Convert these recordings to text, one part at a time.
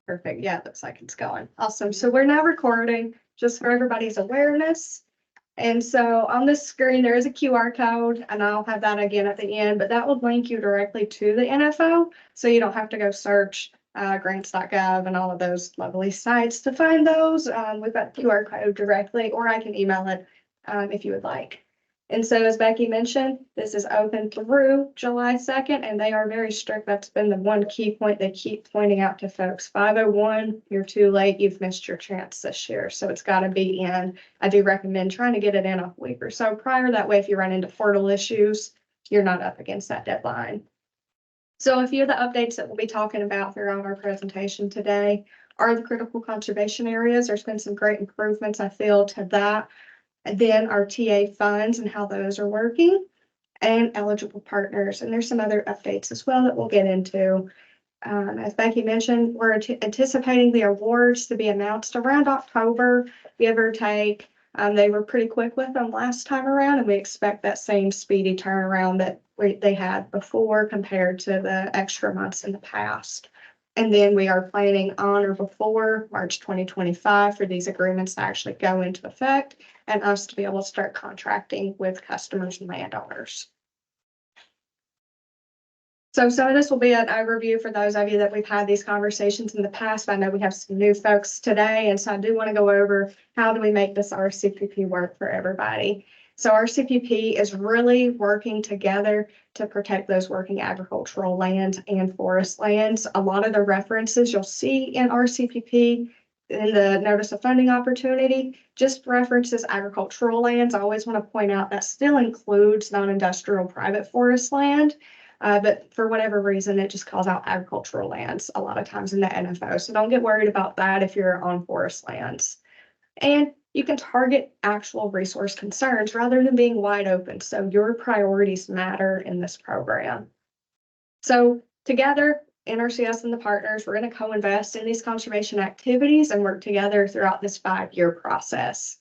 Perfect. Yeah, it looks like it's going. Awesome. So we're now recording just for everybody's awareness. And so on this screen, there is a QR code, and I'll have that again at the end, but that will link you directly to the NFO. So you don't have to go search grants.gov and all of those lovely sites to find those. We've got the QR code directly, or I can email it if you would like. And so as Becky mentioned, this is open through July 2nd, and they are very strict. That's been the one key point they keep pointing out to folks. 501, you're too late. You've missed your chance this year. So it's got to be in. I do recommend trying to get it in a week or so prior. That way, if you run into portal issues, you're not up against that deadline. So a few of the updates that we'll be talking about throughout our presentation today are the critical conservation areas. There's been some great improvements, I feel, to that. And then our TA funds and how those are working, and eligible partners. And there's some other updates as well that we'll get into. As Becky mentioned, we're anticipating the awards to be announced around October, give or take. They were pretty quick with them last time around, and we expect that same speedy turnaround that they had before compared to the extra months in the past. And then we are planning on or before March 2025 for these agreements to actually go into effect and us to be able to start contracting with customers and landowners. So some of this will be an overview for those of you that we've had these conversations in the past. I know we have some new folks today, and so I do want to go over how do we make this RCPP work for everybody. So RCPP is really working together to protect those working agricultural lands and forest lands. A lot of the references you'll see in RCPP in the notice of funding opportunity just references agricultural lands. I always want to point out that still includes non-industrial private forest land. But for whatever reason, it just calls out agricultural lands a lot of times in the NFO. So don't get worried about that if you're on forest lands. And you can target actual resource concerns rather than being wide open. So your priorities matter in this program. So together, NRCS and the partners, we're going to co-invest in these conservation activities and work together throughout this 5-year process.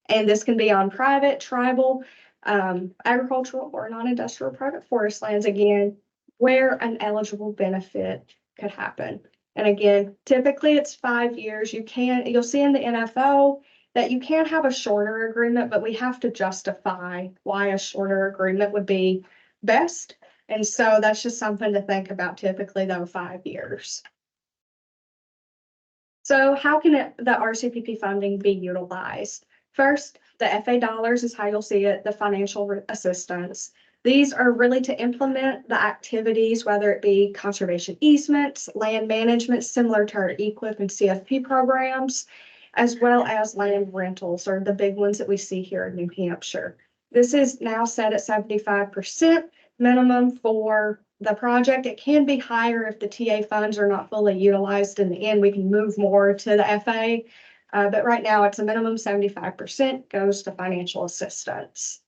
And this can be on private, tribal, agricultural, or non-industrial private forest lands, again, where an eligible benefit could happen. And again, typically it's 5 years. You'll see in the NFO that you can have a shorter agreement, but we have to justify why a shorter agreement would be best. And so that's just something to think about, typically though, 5 years. So how can the RCPP funding be utilized? First, the FA dollars is how you'll see it, the financial assistance. These are really to implement the activities, whether it be conservation easements, land management, similar to our EQIP and CFP programs, as well as land rentals are the big ones that we see here in New Hampshire. This is now set at 75% minimum for the project. It can be higher if the TA funds are not fully utilized in the end. We can move more to the FA, but right now it's a minimum 75% goes to financial assistance.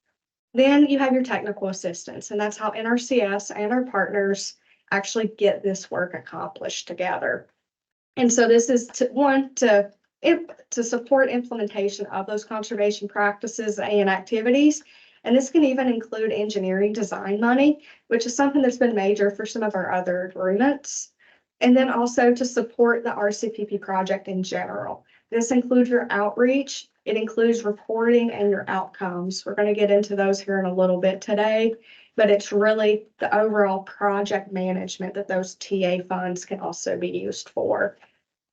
Then you have your technical assistance, and that's how NRCS and our partners actually get this work accomplished together. And so this is to support implementation of those conservation practices and activities. And this can even include engineering design money, which is something that's been major for some of our other agreements. And then also to support the RCPP project in general. This includes your outreach. It includes reporting and your outcomes. We're going to get into those here in a little bit today, but it's really the overall project management that those TA funds can also be used for.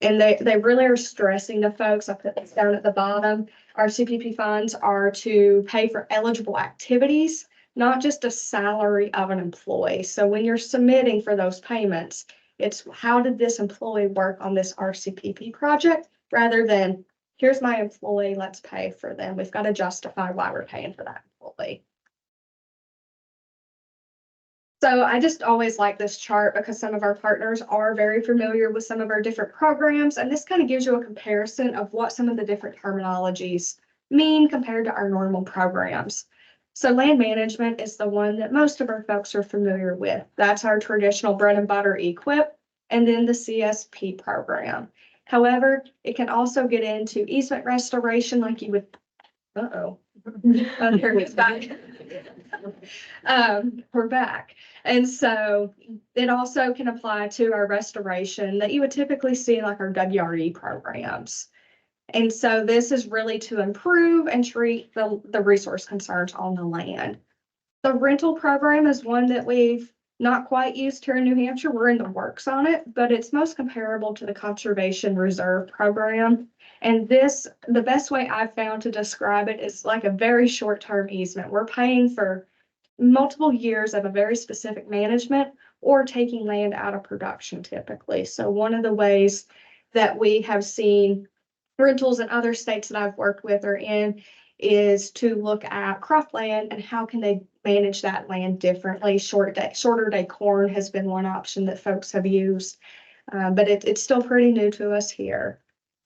And they really are stressing to folks, I put this down at the bottom, RCPP funds are to pay for eligible activities, not just a salary of an employee. So when you're submitting for those payments, it's how did this employee work on this RCPP project rather than here's my employee, let's pay for them. We've got to justify why we're paying for that employee. So I just always like this chart because some of our partners are very familiar with some of our different programs, and this kind of gives you a comparison of what some of the different terminologies mean compared to our normal programs. So land management is the one that most of our folks are familiar with. That's our traditional bread and butter EQIP, and then the CSP program. However, it can also get into easement restoration like you would, here it's back. We're back. And so it also can apply to our restoration that you would typically see in like our WRE programs. And so this is really to improve and treat the resource concerns on the land. The rental program is one that we've not quite used here in New Hampshire. We're in the works on it, but it's most comparable to the Conservation Reserve Program. And this, the best way I've found to describe it is like a very short-term easement. We're paying for multiple years of a very specific management or taking land out of production typically. So one of the ways that we have seen rentals in other states that I've worked with are in is to look at cropland and how can they manage that land differently. Shorter day corn has been one option that folks have used, but it's still pretty new to us here.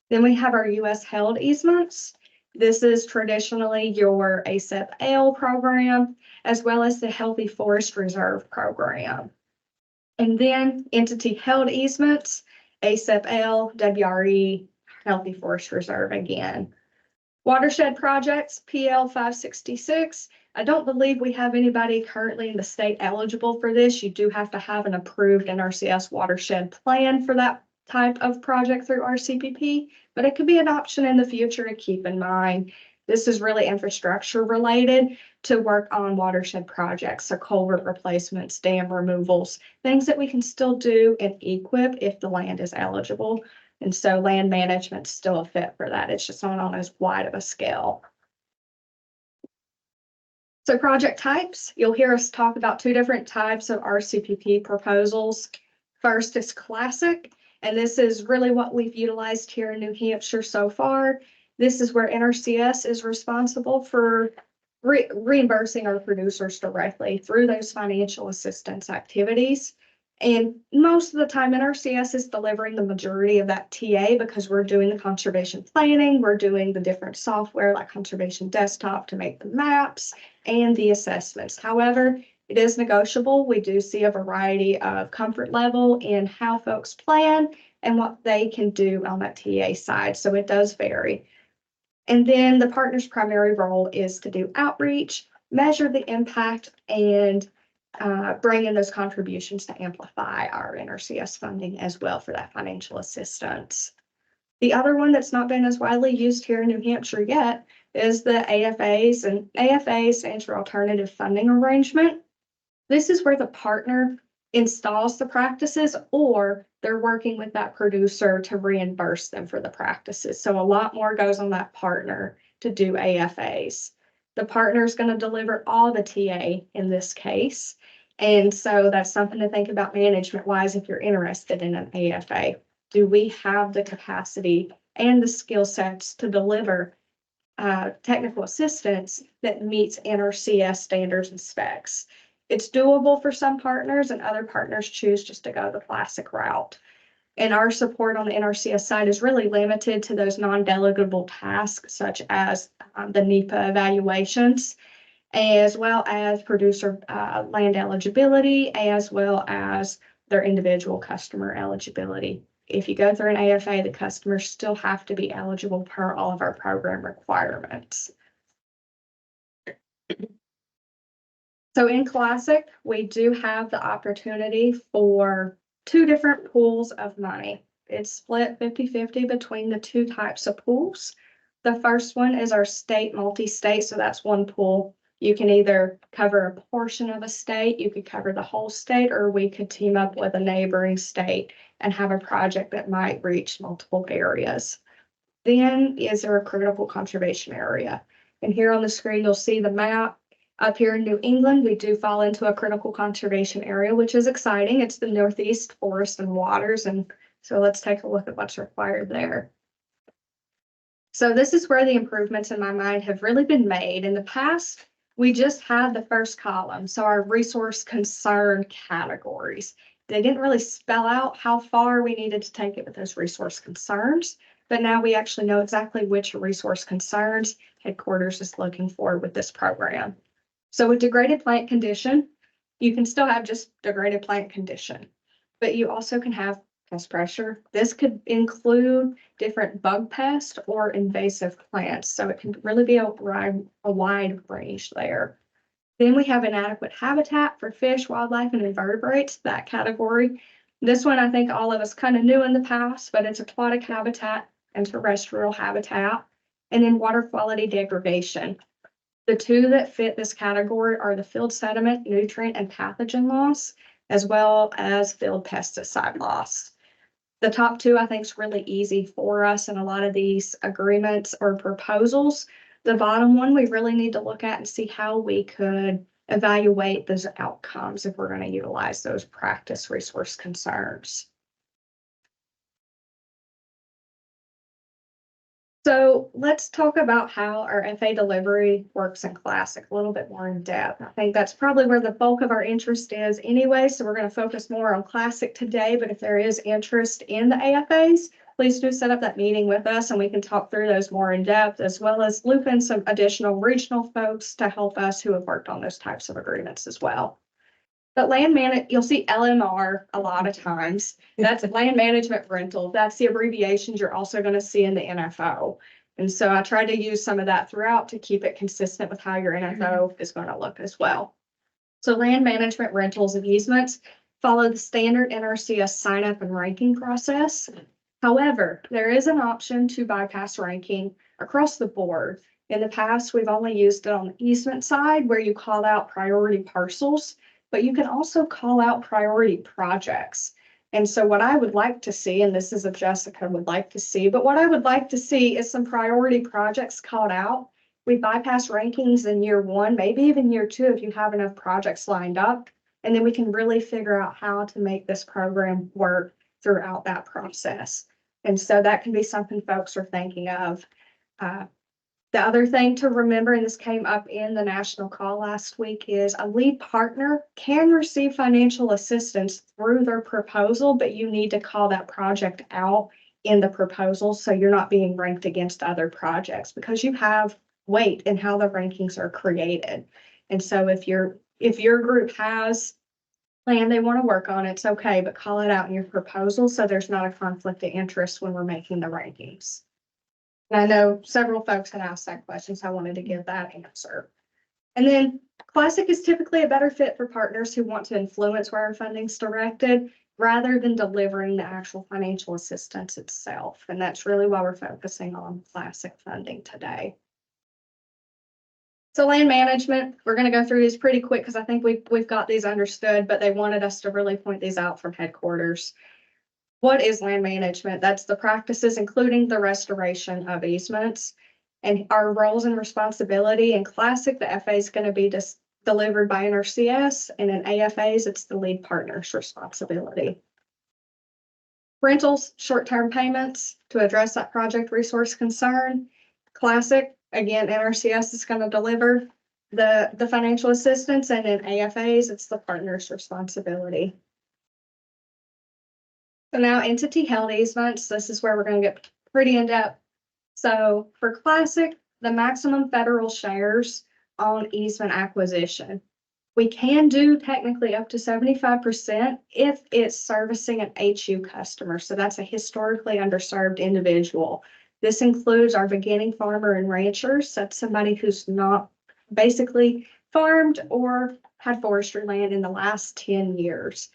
Then we have our U.S. held easements. This is traditionally your ACEP-L program, as well as the Healthy Forest Reserve program. And then entity held easements, ACEP-L, WRE, Healthy Forest Reserve again. Watershed projects, PL 566. I don't believe we have anybody currently in the state eligible for this. You do have to have an approved NRCS watershed plan for that type of project through RCPP, but it could be an option in the future to keep in mind. This is really infrastructure related to work on watershed projects, so culvert replacements, dam removals, things that we can still do and equip if the land is eligible. And so land management's still a fit for that. It's just not on as wide of a scale. So project types, you'll hear us talk about two different types of RCPP proposals. First is classic, and this is really what we've utilized here in New Hampshire so far. This is where NRCS is responsible for reimbursing our producers directly through those financial assistance activities. And most of the time, NRCS is delivering the majority of that TA because we're doing the conservation planning, we're doing the different software like Conservation Desktop to make the maps and the assessments. However, it is negotiable. We do see a variety of comfort level in how folks plan and what they can do on that TA side. So it does vary. And then the partner's primary role is to do outreach, measure the impact, and bring in those contributions to amplify our NRCS funding as well for that financial assistance. The other one that's not been as widely used here in New Hampshire yet is the AFAs, and AFA stands for Alternative Funding Arrangement. This is where the partner installs the practices or they're working with that producer to reimburse them for the practices. So a lot more goes on that partner to do AFAs. The partner is going to deliver all the TA in this case. And so that's something to think about management wise if you're interested in an AFA. Do we have the capacity and the skill sets to deliver technical assistance that meets NRCS standards and specs? It's doable for some partners, and other partners choose just to go the classic route. And our support on the NRCS side is really limited to those non-delegable tasks, such as the NEPA evaluations, as well as producer land eligibility, as well as their individual customer eligibility. If you go through an AFA, the customers still have to be eligible per all of our program requirements. So in Classic, we do have the opportunity for two different pools of money. It's split 50-50 between the two types of pools. The first one is our state multi-state, so that's one pool. You can either cover a portion of a state, you could cover the whole state, or we could team up with a neighboring state and have a project that might reach multiple areas. Then is there a critical conservation area? And here on the screen, you'll see the map. Up here in New England, we do fall into a critical conservation area, which is exciting. It's the Northeast Forest and Waters. And so let's take a look at what's required there. So this is where the improvements in my mind have really been made. In the past, we just had the first column. So our resource concern categories. They didn't really spell out how far we needed to take it with those resource concerns. But now we actually know exactly which resource concerns headquarters is looking for with this program. So with degraded plant condition, you can still have just degraded plant condition, but you also can have pest pressure. This could include different bug pests or invasive plants. So it can really be a wide range there. Then we have inadequate habitat for fish, wildlife, and invertebrates, that category. This one, I think all of us kind of knew in the past, but it's aquatic habitat and terrestrial habitat. And then water quality degradation. The two that fit this category are the field sediment, nutrient, and pathogen loss, as well as field pesticide loss. The top two, I think, is really easy for us in a lot of these agreements or proposals. The bottom one, we really need to look at and see how we could evaluate those outcomes if we're going to utilize those practice resource concerns. So let's talk about how our FA delivery works in Classic a little bit more in depth. I think that's probably where the bulk of our interest is anyway, so we're going to focus more on Classic today, but if there is interest in the AFAs, please do set up that meeting with us and we can talk through those more in depth, as well as loop in some additional regional folks to help us who have worked on those types of agreements as well. But you'll see LMR a lot of times. That's land management rental. That's the abbreviations you're also going to see in the NFO. And so I tried to use some of that throughout to keep it consistent with how your NFO is going to look as well. So land management rentals and easements follow the standard NRCS sign up and ranking process. However, there is an option to bypass ranking across the board. In the past, we've only used it on the easement side where you call out priority parcels, but you can also call out priority projects. And so what I would like to see, and this is what Jessica would like to see, but what I would like to see is some priority projects called out. We bypass rankings in year one, maybe even year two, if you have enough projects lined up, and then we can really figure out how to make this program work throughout that process. And so that can be something folks are thinking of. The other thing to remember, and this came up in the national call last week, is a lead partner can receive financial assistance through their proposal, but you need to call that project out in the proposal so you're not being ranked against other projects, because you have weight in how the rankings are created. And so if your group has land they want to work on, it's okay, but call it out in your proposal so there's not a conflict of interest when we're making the rankings. And I know several folks had asked that question, so I wanted to give that answer. And then Classic is typically a better fit for partners who want to influence where our funding's directed rather than delivering the actual financial assistance itself. And that's really why we're focusing on Classic funding today. So land management, we're going to go through these pretty quick because I think we've got these understood, but they wanted us to really point these out from headquarters. What is land management? That's the practices, including the restoration of easements. And our roles and responsibility in Classic, the FA is going to be delivered by NRCS, and in AFAs, it's the lead partner's responsibility. Rentals, short-term payments to address that project resource concern. Classic, again, NRCS is going to deliver the financial assistance, and in AFAs, it's the partner's responsibility. So now entity held easements, this is where we're going to get pretty in depth. So for Classic, the maximum federal shares on easement acquisition. We can do technically up to 75% if it's servicing an HU customer. So that's a historically underserved individual. This includes our beginning farmer and ranchers. That's somebody who's not basically farmed or had forestry land in the last 10 years.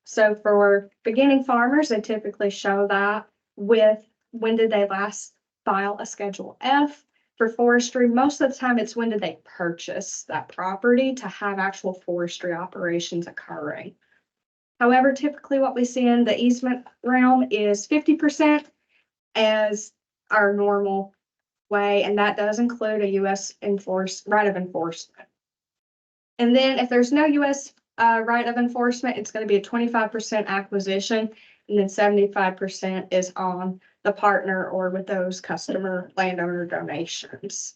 So for beginning farmers, they typically show that with when did they last file a Schedule F. For forestry, most of the time it's when did they purchase that property to have actual forestry operations occurring. However, typically what we see in the easement realm is 50% as our normal way, and that does include a U.S. right of enforcement. And then if there's no U.S. Right of enforcement, it's going to be a 25% acquisition, and then 75% is on the partner or with those customer landowner donations.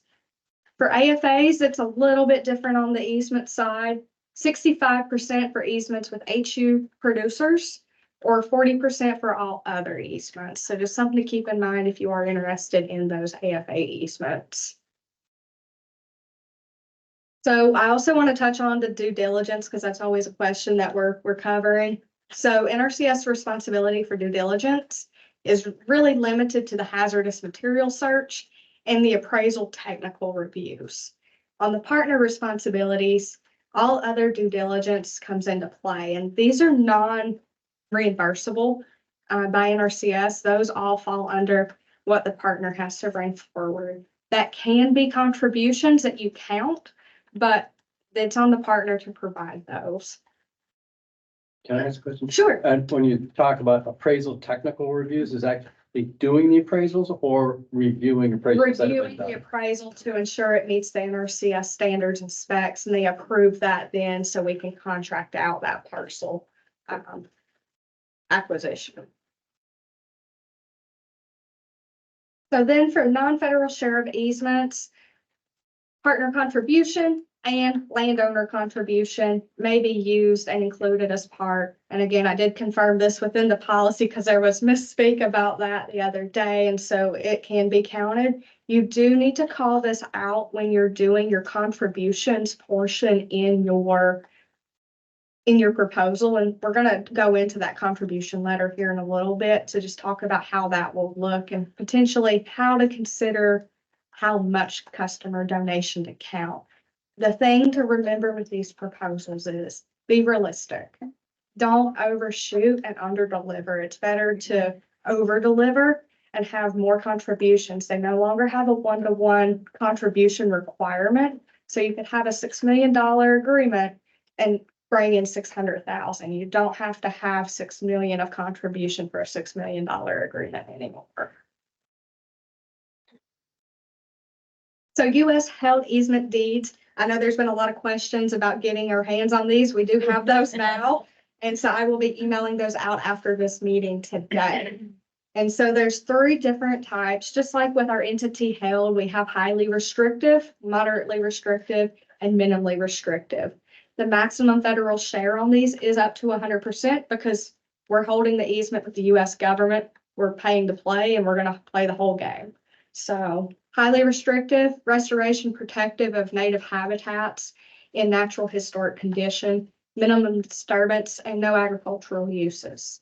For AFAs, it's a little bit different on the easement side. 65% for easements with HU producers, or 40% for all other easements. So just something to keep in mind if you are interested in those AFA easements. So I also want to touch on the due diligence because that's always a question that we're covering. So NRCS responsibility for due diligence is really limited to the hazardous material search and the appraisal technical reviews. On the partner responsibilities, All other due diligence comes into play, and these are non-reimbursable by NRCS. Those all fall under what the partner has to bring forward. That can be contributions that you count, but it's on the partner to provide those. Can I ask a question? Sure. And when you talk about appraisal technical reviews, is that doing the appraisals or reviewing appraisals? that have been Reviewing the done? appraisal to ensure it meets the NRCS standards and specs, and they approve that then so we can contract out that parcel acquisition. So then for non-federal share of easements, partner contribution and landowner contribution may be used and included as part. And again, I did confirm this within the policy because there was misspeak about that the other day, and so it can be counted. You do need to call this out when you're doing your contributions portion in your proposal, and we're gonna go into that contribution letter here in a little bit to just talk about how that will look and potentially how to consider how much customer donation to count. The thing to remember with these proposals is be realistic. Don't overshoot and underdeliver. It's better to overdeliver and have more contributions. They no longer have a one-to-one contribution requirement. So you could have a $6 million agreement and bring in 600,000. You don't have to have 6 million of contribution for a $6 million agreement anymore. So US held easement deeds. I know there's been a lot of questions about getting our hands on these. We do have those now. And so I will be emailing those out after this meeting today. And so there's 3 different types, just like with our entity held, we have highly restrictive, moderately restrictive, and minimally restrictive. The maximum federal share on these is up to 100% because we're holding the easement with the US government. We're paying to play and we're gonna play the whole game. So highly restrictive, restoration protective of native habitats in natural historic condition, minimum disturbance, and no agricultural uses.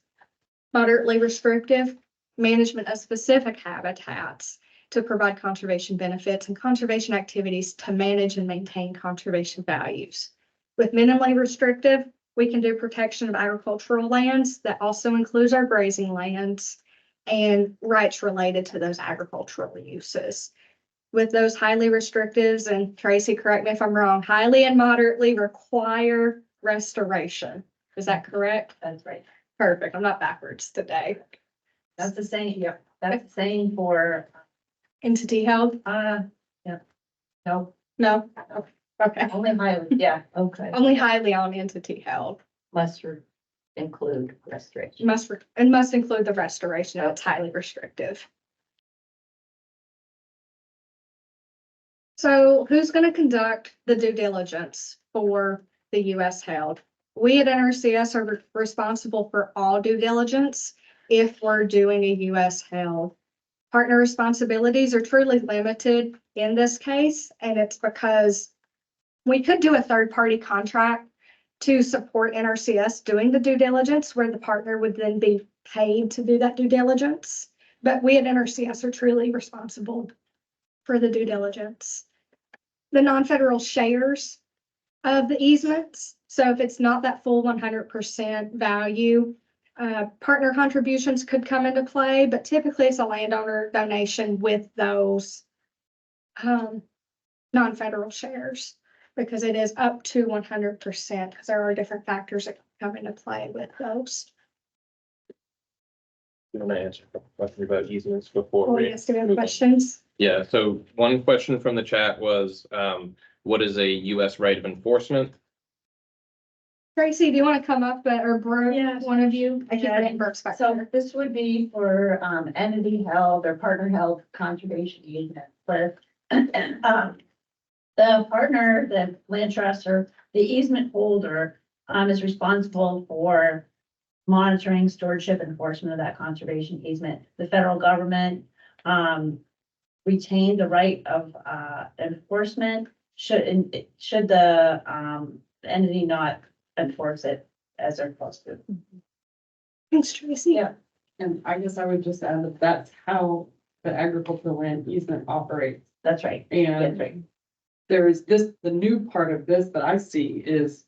Moderately restrictive, management of specific habitats to provide conservation benefits and conservation activities to manage and maintain conservation values. With minimally restrictive, we can do protection of agricultural lands that also includes our grazing lands and rights related to those agricultural uses. With those highly restrictives, and Tracy, correct me if I'm wrong, highly and moderately require restoration. Is that correct? That's right. Perfect. I'm not backwards today. That's the same, yep, that's the same for, Entity held? yeah. No, No? Okay. only highly, yeah, okay. Only highly on entity held. Must include restoration. Must include the restoration. It's highly restrictive. So who's going to conduct the due diligence for the US held? We at NRCS are responsible for all due diligence if we're doing a US held. Partner responsibilities are truly limited in this case, and it's because we could do a third-party contract to support NRCS doing the due diligence where the partner would then be paid to do that due diligence. But we at NRCS are truly responsible for the due diligence. The non-federal shares of the easements. So if it's not that full 100% value, partner contributions could come into play, but typically it's a landowner donation with those non-federal shares because it is up to 100% because there are different factors that come into play with those. You want to answer a question about easements before Well, we? yes, do you have questions? Yeah, so one question from the chat was, what is a US right of enforcement? Tracy, do you want to come up or Brooke, Yes. one of you? I can't Yeah. remember. So this would be for, entity held or partner held conservation easement, but, the partner, the land trust or the easement holder, is responsible for monitoring, stewardship, enforcement of that conservation easement. The federal government, retained the right of, enforcement should the, entity not enforce it as they're supposed to. Thanks, Tracy. Yeah. And I guess I would just add that that's how the agricultural land easement operates. That's right. That's And right. there is this, the new part of this that I see is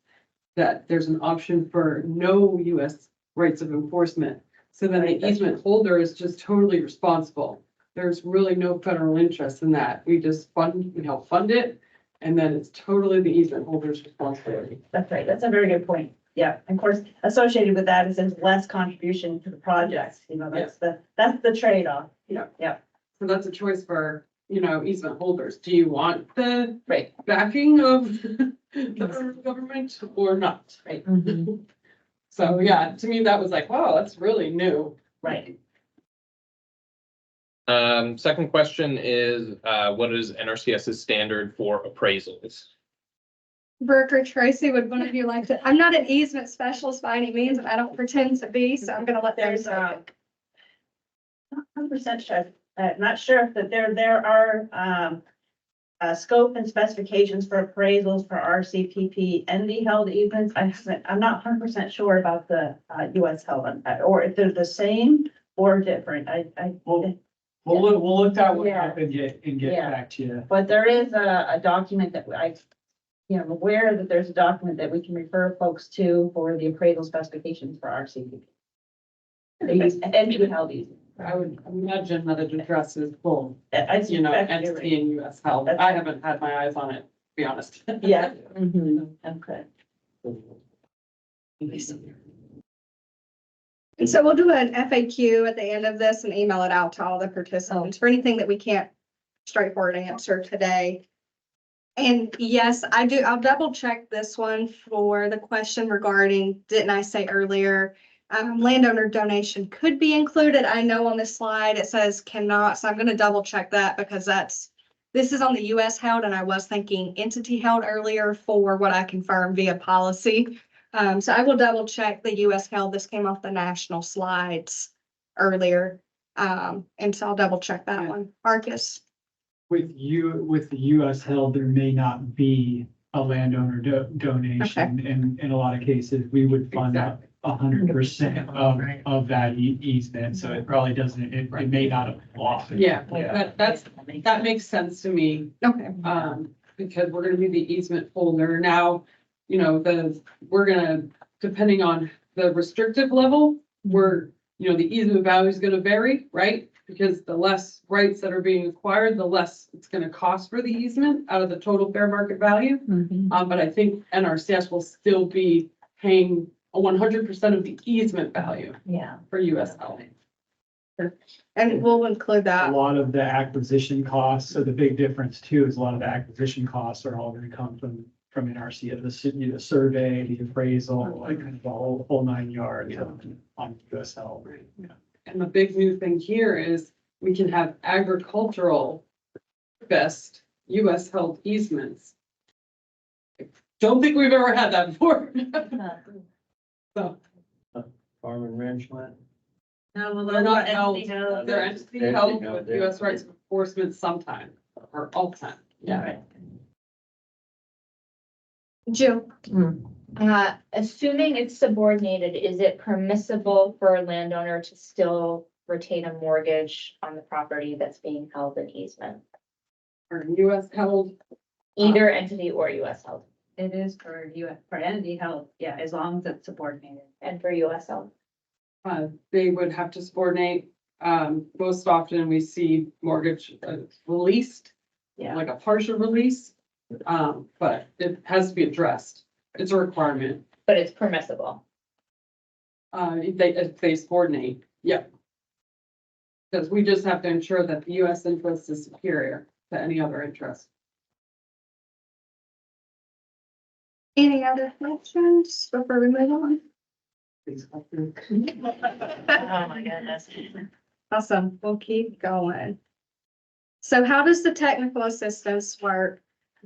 that there's an option for no US rights of enforcement. So then the easement holder is just totally responsible. There's really no federal interest in that. We just fund, we help fund it. And then it's totally the easement holder's responsibility. That's right. That's a very good point. Yeah, and of course, associated with that is there's less contribution to the project, you know, that's the trade-off. Yeah. Yeah. So that's a choice for, you know, easement holders. Do you want the Right. backing of the federal government or not? Right. So yeah, to me, that was like, wow, that's really new. Right. Second question is, what is NRCS's standard for appraisals? Burke or Tracy, would one of you like to? I'm not an easement specialist by any means, and I don't pretend to be, so I'm gonna let them There's, say it. not 100% sure, not sure if that there are, scope and specifications for appraisals for RCPP ND held easements. I'm not 100% sure about the, US held, or if they're the same or different. We'll look at what Yeah. happened and get Yeah. back to you. But there is a document that I'm aware that there's a document that we can refer folks to for the appraisal specifications for RCPP. ND held easements. I would imagine that it addresses both, I you know, suspect you're entity and US health. I haven't had my eyes on it, to be honest. right. Yeah. Okay. And so we'll do an FAQ at the end of this and email it out to all the participants for anything that we can't straightforward answer today. And yes, I'll double check this one for the question regarding, didn't I say earlier, landowner donation could be included. I know on this slide it says cannot, so I'm gonna double check that because this is on the US held and I was thinking entity held earlier for what I confirmed via policy. So I will double check the US held. This came off the national slides earlier. And so I'll double check that one. Marcus? With the US held, there may not be a landowner donation. In a lot of cases, we would fund Exactly. 100% of that easement, so it probably doesn't, it may not apply. Yeah, Yeah. that makes sense to me. Okay. Because we're gonna be the easement holder now, you know, we're gonna, depending on the restrictive level, the easement value is gonna vary, right? Because the less rights that are being acquired, the less it's gonna cost for the easement out of the total fair market value. But I think NRCS will still be paying 100% of the easement value Yeah. for US health. And we'll include A that. lot of the acquisition costs, so the big difference too is a lot of the acquisition costs are all gonna come from NRCS, the survey, the appraisal, like kind of the whole 9 yards on US health. Yeah. And the big new thing here is we can have agricultural best US held easements. Don't think we've ever had that before. So Farm and ranch land. No, they're not held, entity held. they're entity Entity held held, with yeah. US rights of enforcement sometime or all the time. Yeah. Jill? Assuming it's subordinated, is it permissible for a landowner to still retain a mortgage on the property that's being held in easement? Or US held, Either entity or US held, It is for entity held, yeah, as long as it's subordinated. and for US held? they would have to subordinate. Most often we see mortgage released, Yeah. like a partial release. But it has to be addressed. It's a requirement. But it's permissible. If they subordinate, yeah. Because we just have to ensure that the US interest is superior to any other interest. Any other questions before we move on? Oh, my goodness. Awesome. We'll keep going. So how does the technical assistance work?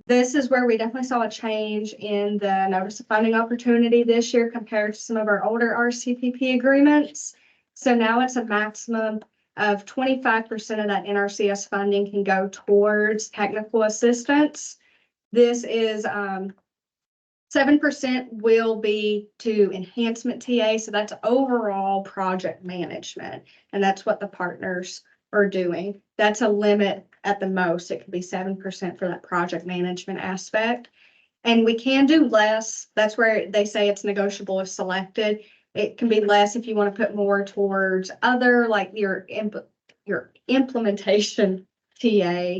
This is where we definitely saw a change in the notice of funding opportunity this year compared to some of our older RCPP agreements. So now it's a maximum of 25% of that NRCS funding can go towards technical assistance. This is 7% will be to enhancement TA, so that's overall project management, and that's what the partners are doing. That's a limit at the most. It could be 7% for that project management aspect. And we can do less. That's where they say it's negotiable if selected. It can be less if you want to put more towards other, like your implementation TA.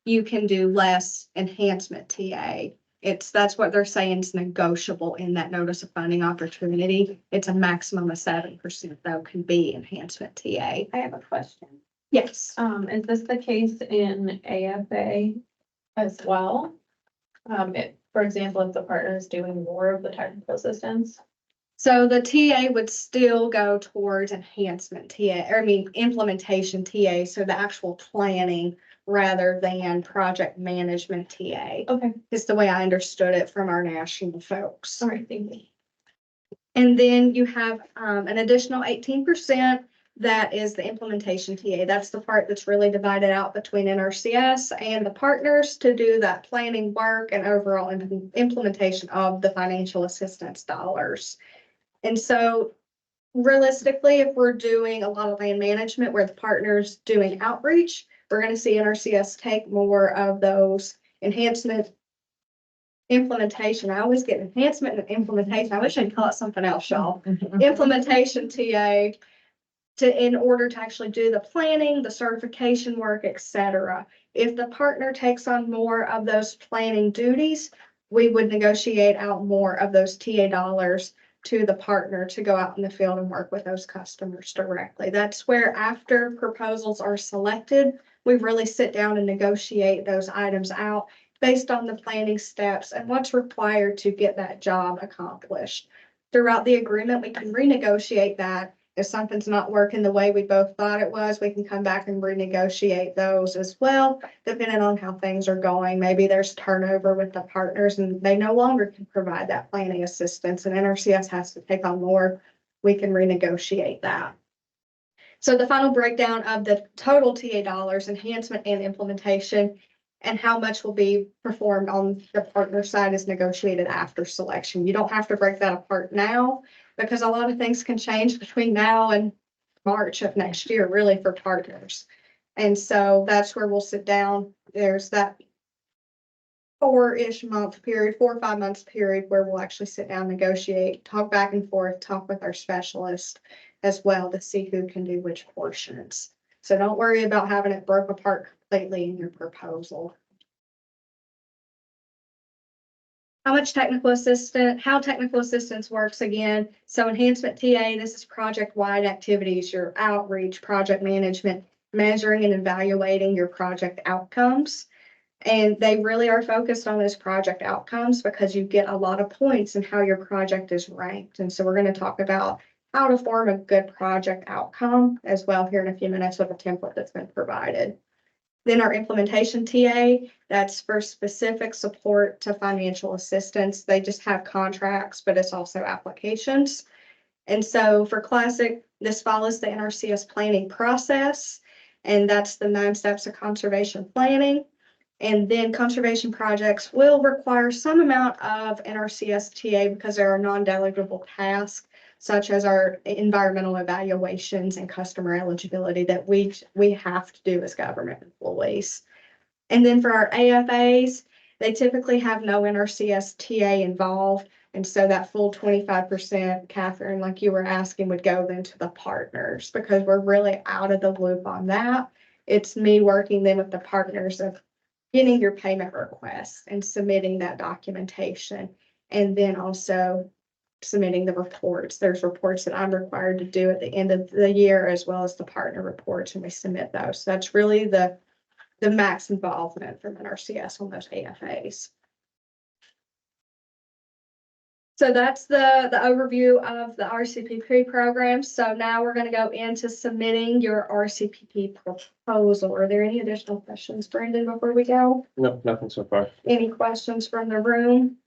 You can do less enhancement TA. That's what they're saying is negotiable in that notice of funding opportunity. It's a maximum of 7% though can be enhancement TA. I have a question. Yes. Is this the case in AFA as well? For example, if the partner is doing more of the technical assistance? So the TA would still go towards enhancement TA, or I mean, implementation TA, so the actual planning rather than project management TA. Okay, Is the way I understood it from our national folks. all right, thank you. And then you have an additional 18% that is the implementation TA. That's the part that's really divided out between NRCS and the partners to do that planning work and overall implementation of the financial assistance dollars. And so realistically, if we're doing a lot of land management where the partner's doing outreach, we're going to see NRCS take more of those enhancement implementation. I always get enhancement and implementation. I wish I'd call it something else, y'all. Implementation TA in order to actually do the planning, the certification work, etc. If the partner takes on more of those planning duties, we would negotiate out more of those TA dollars to the partner to go out in the field and work with those customers directly. That's where after proposals are selected, we really sit down and negotiate those items out based on the planning steps and what's required to get that job accomplished. Throughout the agreement, we can renegotiate that. If something's not working the way we both thought it was, we can come back and renegotiate those as well, depending on how things are going. Maybe there's turnover with the partners and they no longer can provide that planning assistance and NRCS has to take on more. We can renegotiate that. So the final breakdown of the total TA dollars, enhancement and implementation, and how much will be performed on the partner side is negotiated after selection. You don't have to break that apart now because a lot of things can change between now and March of next year, really, for partners. And so that's where we'll sit down. There's that 4-ish month period, 4 or 5 months period where we'll actually sit down, negotiate, talk back and forth, talk with our specialist as well to see who can do which portions. So don't worry about having it broke apart completely in your proposal. How technical assistance works again. So enhancement TA, this is project-wide activities, your outreach, project management, measuring and evaluating your project outcomes. And they really are focused on those project outcomes because you get a lot of points in how your project is ranked. And so we're going to talk about how to form a good project outcome as well here in a few minutes with a template that's been provided. Then our implementation TA, that's for specific support to financial assistance. They just have contracts, but it's also applications. And so for Classic, this follows the NRCS planning process, and that's the 9 steps of conservation planning. And then conservation projects will require some amount of NRCS TA because there are non-delegable tasks, such as our environmental evaluations and customer eligibility that we have to do as government employees. And then for our AFAs, they typically have no NRCS TA involved. And so that full 25%, Catherine, like you were asking, would go then to the partners because we're really out of the loop on that. It's me working then with the partners of getting your payment requests and submitting that documentation. And then also submitting the reports. There's reports that I'm required to do at the end of the year, as well as the partner reports, and we submit those. So that's really the max involvement from NRCS on those AFAs. So that's the overview of the RCPP program. So now we're going to go into submitting your RCPP proposal. Are there any additional questions, Brandon, before we go? No, nothing so far. Any questions from the room?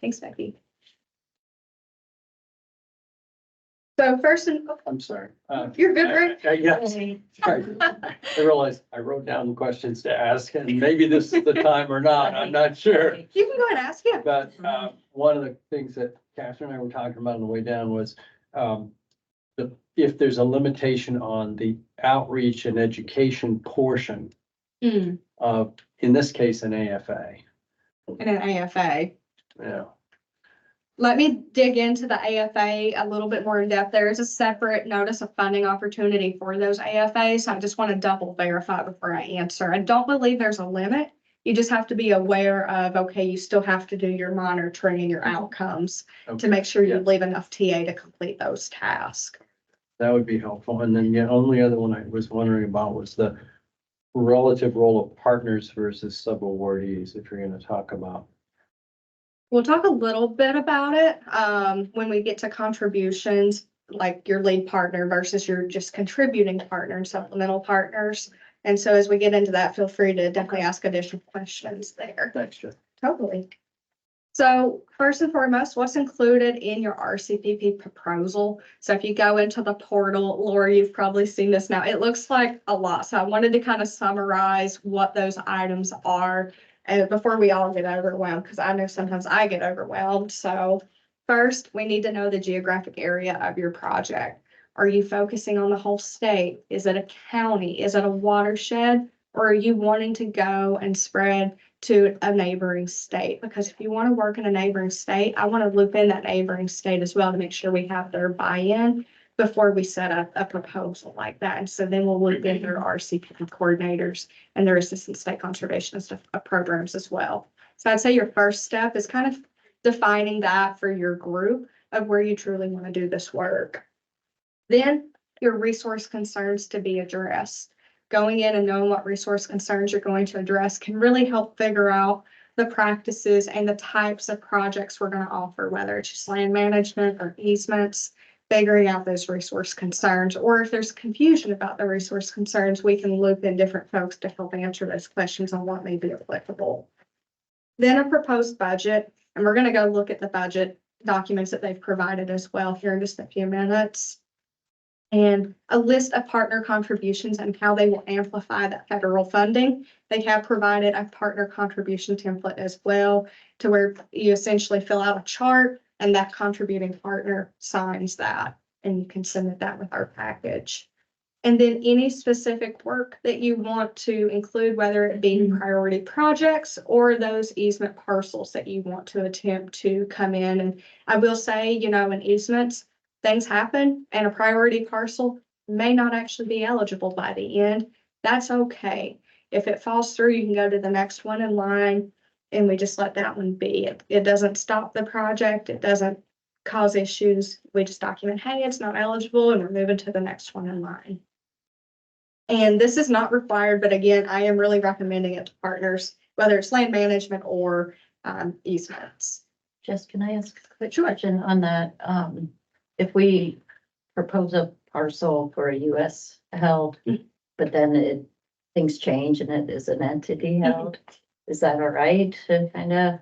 Thanks, Becky. So first, I'm sorry. you're good, Rick. Yes. Sorry. I realized I wrote down the questions to ask and maybe this is the time or not. I'm not sure. You can go ahead and ask him. But one of the things that Catherine and I were talking about on the way down was if there's a limitation on the outreach and education portion Hmm, of, in this case, an AFA. in an AFA. Yeah. Let me dig into the AFA a little bit more in depth. There is a separate notice of funding opportunity for those AFAs. So I just want to double verify before I answer. I don't believe there's a limit. You just have to be aware of, okay, you still have to do your monitoring and your outcomes to Okay. make sure you Yeah. leave enough TA to complete those tasks. That would be helpful. And then the only other one I was wondering about was the relative role of partners versus sub-awardees, if you're gonna talk about. We'll talk a little bit about it when we get to contributions, like your lead partner versus your just contributing partner and supplemental partners. And so as we get into that, feel free to definitely ask additional questions there. Thanks, Jeff. Totally. So first and foremost, what's included in your RCPP proposal? So if you go into the portal, Laura, you've probably seen this now. It looks like a lot. So I wanted to kind of summarize what those items are and before we all get overwhelmed, because I know sometimes I get overwhelmed. So first, we need to know the geographic area of your project. Are you focusing on the whole state? Is it a county? Is it a watershed? Or are you wanting to go and spread to a neighboring state? Because if you want to work in a neighboring state, I want to loop in that neighboring state as well to make sure we have their buy-in before we set up a proposal like that. And so then we'll loop in their RCPP coordinators and their assistant state conservationist programs as well. So I'd say your first step is kind of defining that for your group of where you truly want to do this work. Then your resource concerns to be addressed. Going in and knowing what resource concerns you're going to address can really help figure out the practices and the types of projects we're going to offer, whether it's just land management or easements, figuring out those resource concerns, or if there's confusion about the resource concerns, we can loop in different folks to help answer those questions on what may be applicable. Then a proposed budget, and we're going to go look at the budget documents that they've provided as well here in just a few minutes. And a list of partner contributions and how they will amplify that federal funding. They have provided a partner contribution template as well, to where you essentially fill out a chart and that contributing partner signs that, and you can submit that with our package. And then any specific work that you want to include, whether it be priority projects or those easement parcels that you want to attempt to come in. And I will say, you know, in easements, things happen and a priority parcel may not actually be eligible by the end. That's okay. If it falls through, you can go to the next one in line and we just let that one be. It doesn't stop the project. It doesn't cause issues. We just document, hey, it's not eligible, and we're moving to the next one in line. And this is not required, but again, I am really recommending it to partners, whether it's land management or easements. Just, can I ask a quick question on that? If we propose a parcel for a US held, but then things change and it is an entity held, is that all right to kind of?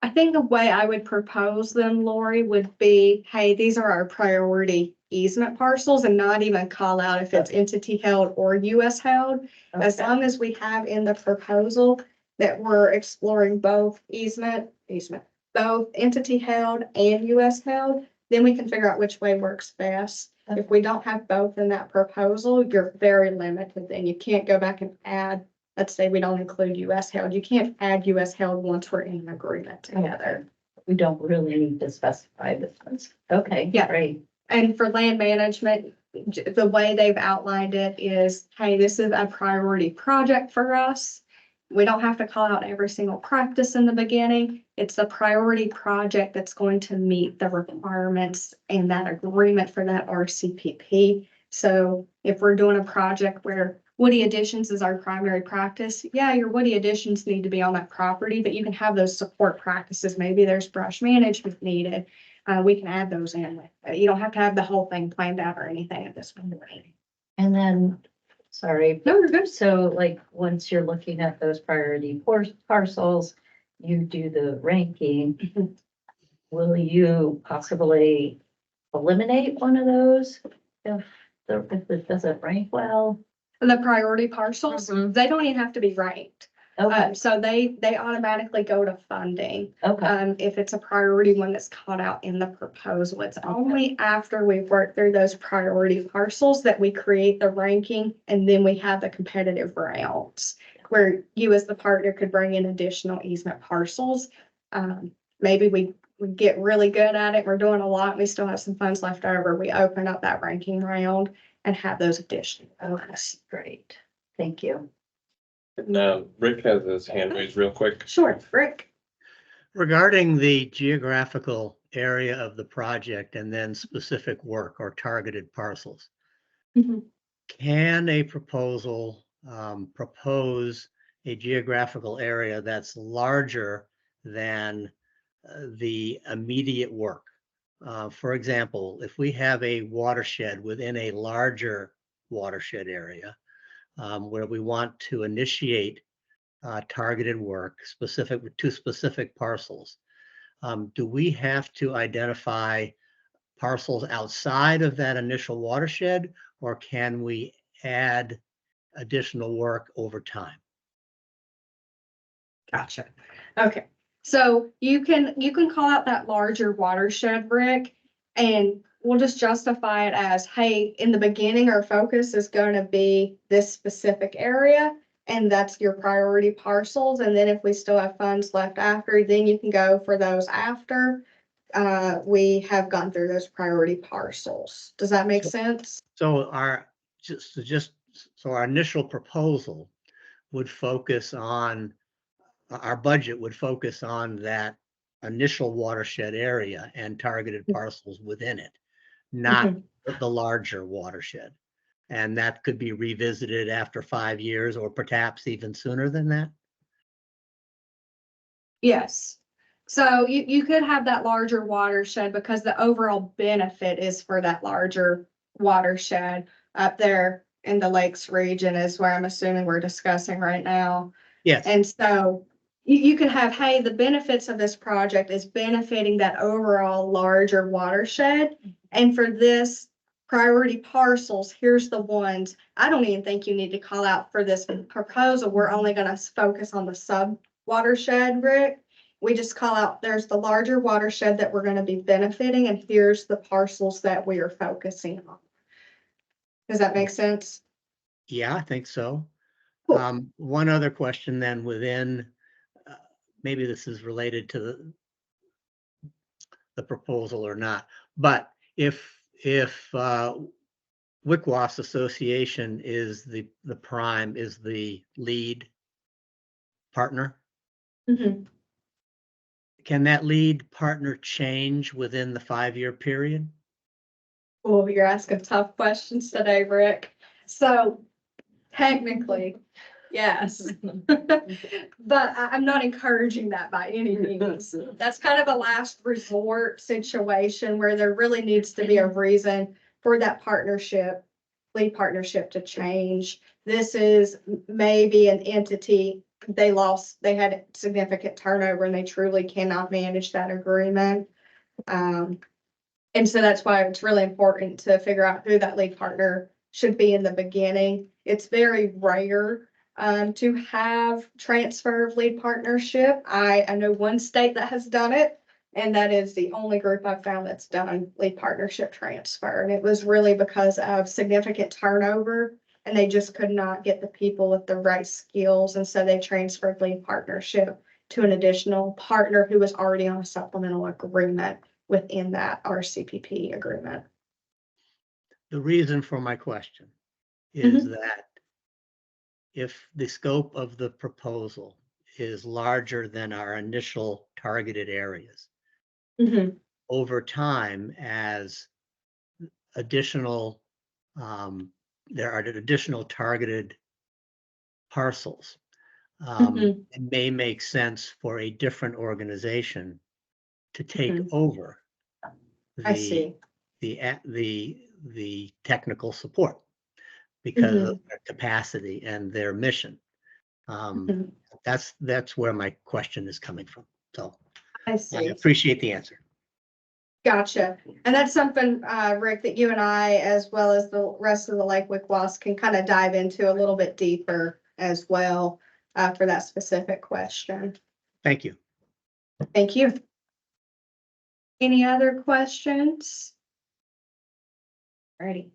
I think the way I would propose them, Lori, would be, hey, these are our priority easement parcels, and not even call out if it's entity held or US held. As long as we have in the proposal that we're exploring both both entity held and US held, then we can figure out which way works best. If we don't have both in that proposal, you're very limited. Then you can't go back and add, let's say we don't include US held. You can't add US held once we're in an agreement together. We don't really need to specify this ones. Okay, Yeah. great. And for land management, the way they've outlined it is, hey, this is a priority project for us. We don't have to call out every single practice in the beginning. It's a priority project that's going to meet the requirements and that agreement for that RCPP. So if we're doing a project where woody additions is our primary practice, yeah, your woody additions need to be on that property, but you can have those support practices. Maybe there's brush management needed. We can add those in. You don't have to have the whole thing planned out or anything at this point. And then, sorry. No, you're good. So like, once you're looking at those priority parcels, you do the ranking. Will you possibly eliminate one of those if it doesn't rank well? The priority parcels, they don't even have to be ranked. Okay, So they automatically go to funding. okay, If it's a priority one that's called out in the proposal, it's only after we've worked through those priority parcels that we create the ranking, and then we have the competitive rounds where you as the partner could bring in additional easement parcels. Maybe we get really good at it, we're doing a lot, we still have some funds left over, we open up that ranking round and have those additional. okay, great. Thank you. Now, Rick has his hand raised real quick. Sure, Rick. Regarding the geographical area of the project and then specific work or targeted parcels, Mhm. can a proposal propose a geographical area that's larger than the immediate work? For example, if we have a watershed within a larger watershed area where we want to initiate targeted work specific to specific parcels. Do we have to identify parcels outside of that initial watershed, or can we add additional work over time? Gotcha. Okay, so you can call out that larger watershed, Rick, and we'll just justify it as, hey, in the beginning, our focus is going to be this specific area, and that's your priority parcels. And then if we still have funds left after, then you can go for those after we have gone through those priority parcels. Does that make sense? So our initial proposal would focus on, our budget would focus on that initial watershed area and targeted parcels within it, not the larger watershed. And that could be revisited after 5 years or perhaps even sooner than that. Yes. So you could have that larger watershed because the overall benefit is for that larger watershed up there in the lakes region is where I'm assuming we're discussing right now. Yes. And so you can have, hey, the benefits of this project is benefiting that overall larger watershed. And for this priority parcels, here's the ones, I don't even think you need to call out for this proposal. We're only going to focus on the sub watershed, Rick. We just call out, there's the larger watershed that we're going to be benefiting, and here's the parcels that we are focusing on. Does that make sense? Yeah, I think so. Cool. One other question then within, maybe this is related to the proposal or not, but if Wickwas Association is the prime, is the lead partner, can that lead partner change within the 5-year period? Oh, you're asking tough questions today, Rick. So technically, yes. But I'm not encouraging that by any means. That's kind of a last resort situation where there really needs to be a reason for that partnership, lead partnership to change. This is maybe an entity, they had significant turnover and they truly cannot manage that agreement. And so that's why it's really important to figure out who that lead partner should be in the beginning. It's very rare to have transfer of lead partnership. I know one state that has done it, and that is the only group I've found that's done lead partnership transfer. And it was really because of significant turnover, and they just could not get the people with the right skills. And so they transferred lead partnership to an additional partner who was already on a supplemental agreement within that RCPP agreement. The reason for my question is that if the scope of the proposal is larger than our initial targeted areas, over time, as additional, there are additional targeted parcels, it may make sense for a different organization to take over I see. the technical support because of their capacity and their mission. That's where my question is coming from. So I I see. appreciate the answer. Gotcha. And that's something, Rick, that you and I, as well as the rest of the Lake Wickwas, can kind of dive into a little bit deeper as well. for that specific question. Thank you. Thank you. Any other questions? Ready.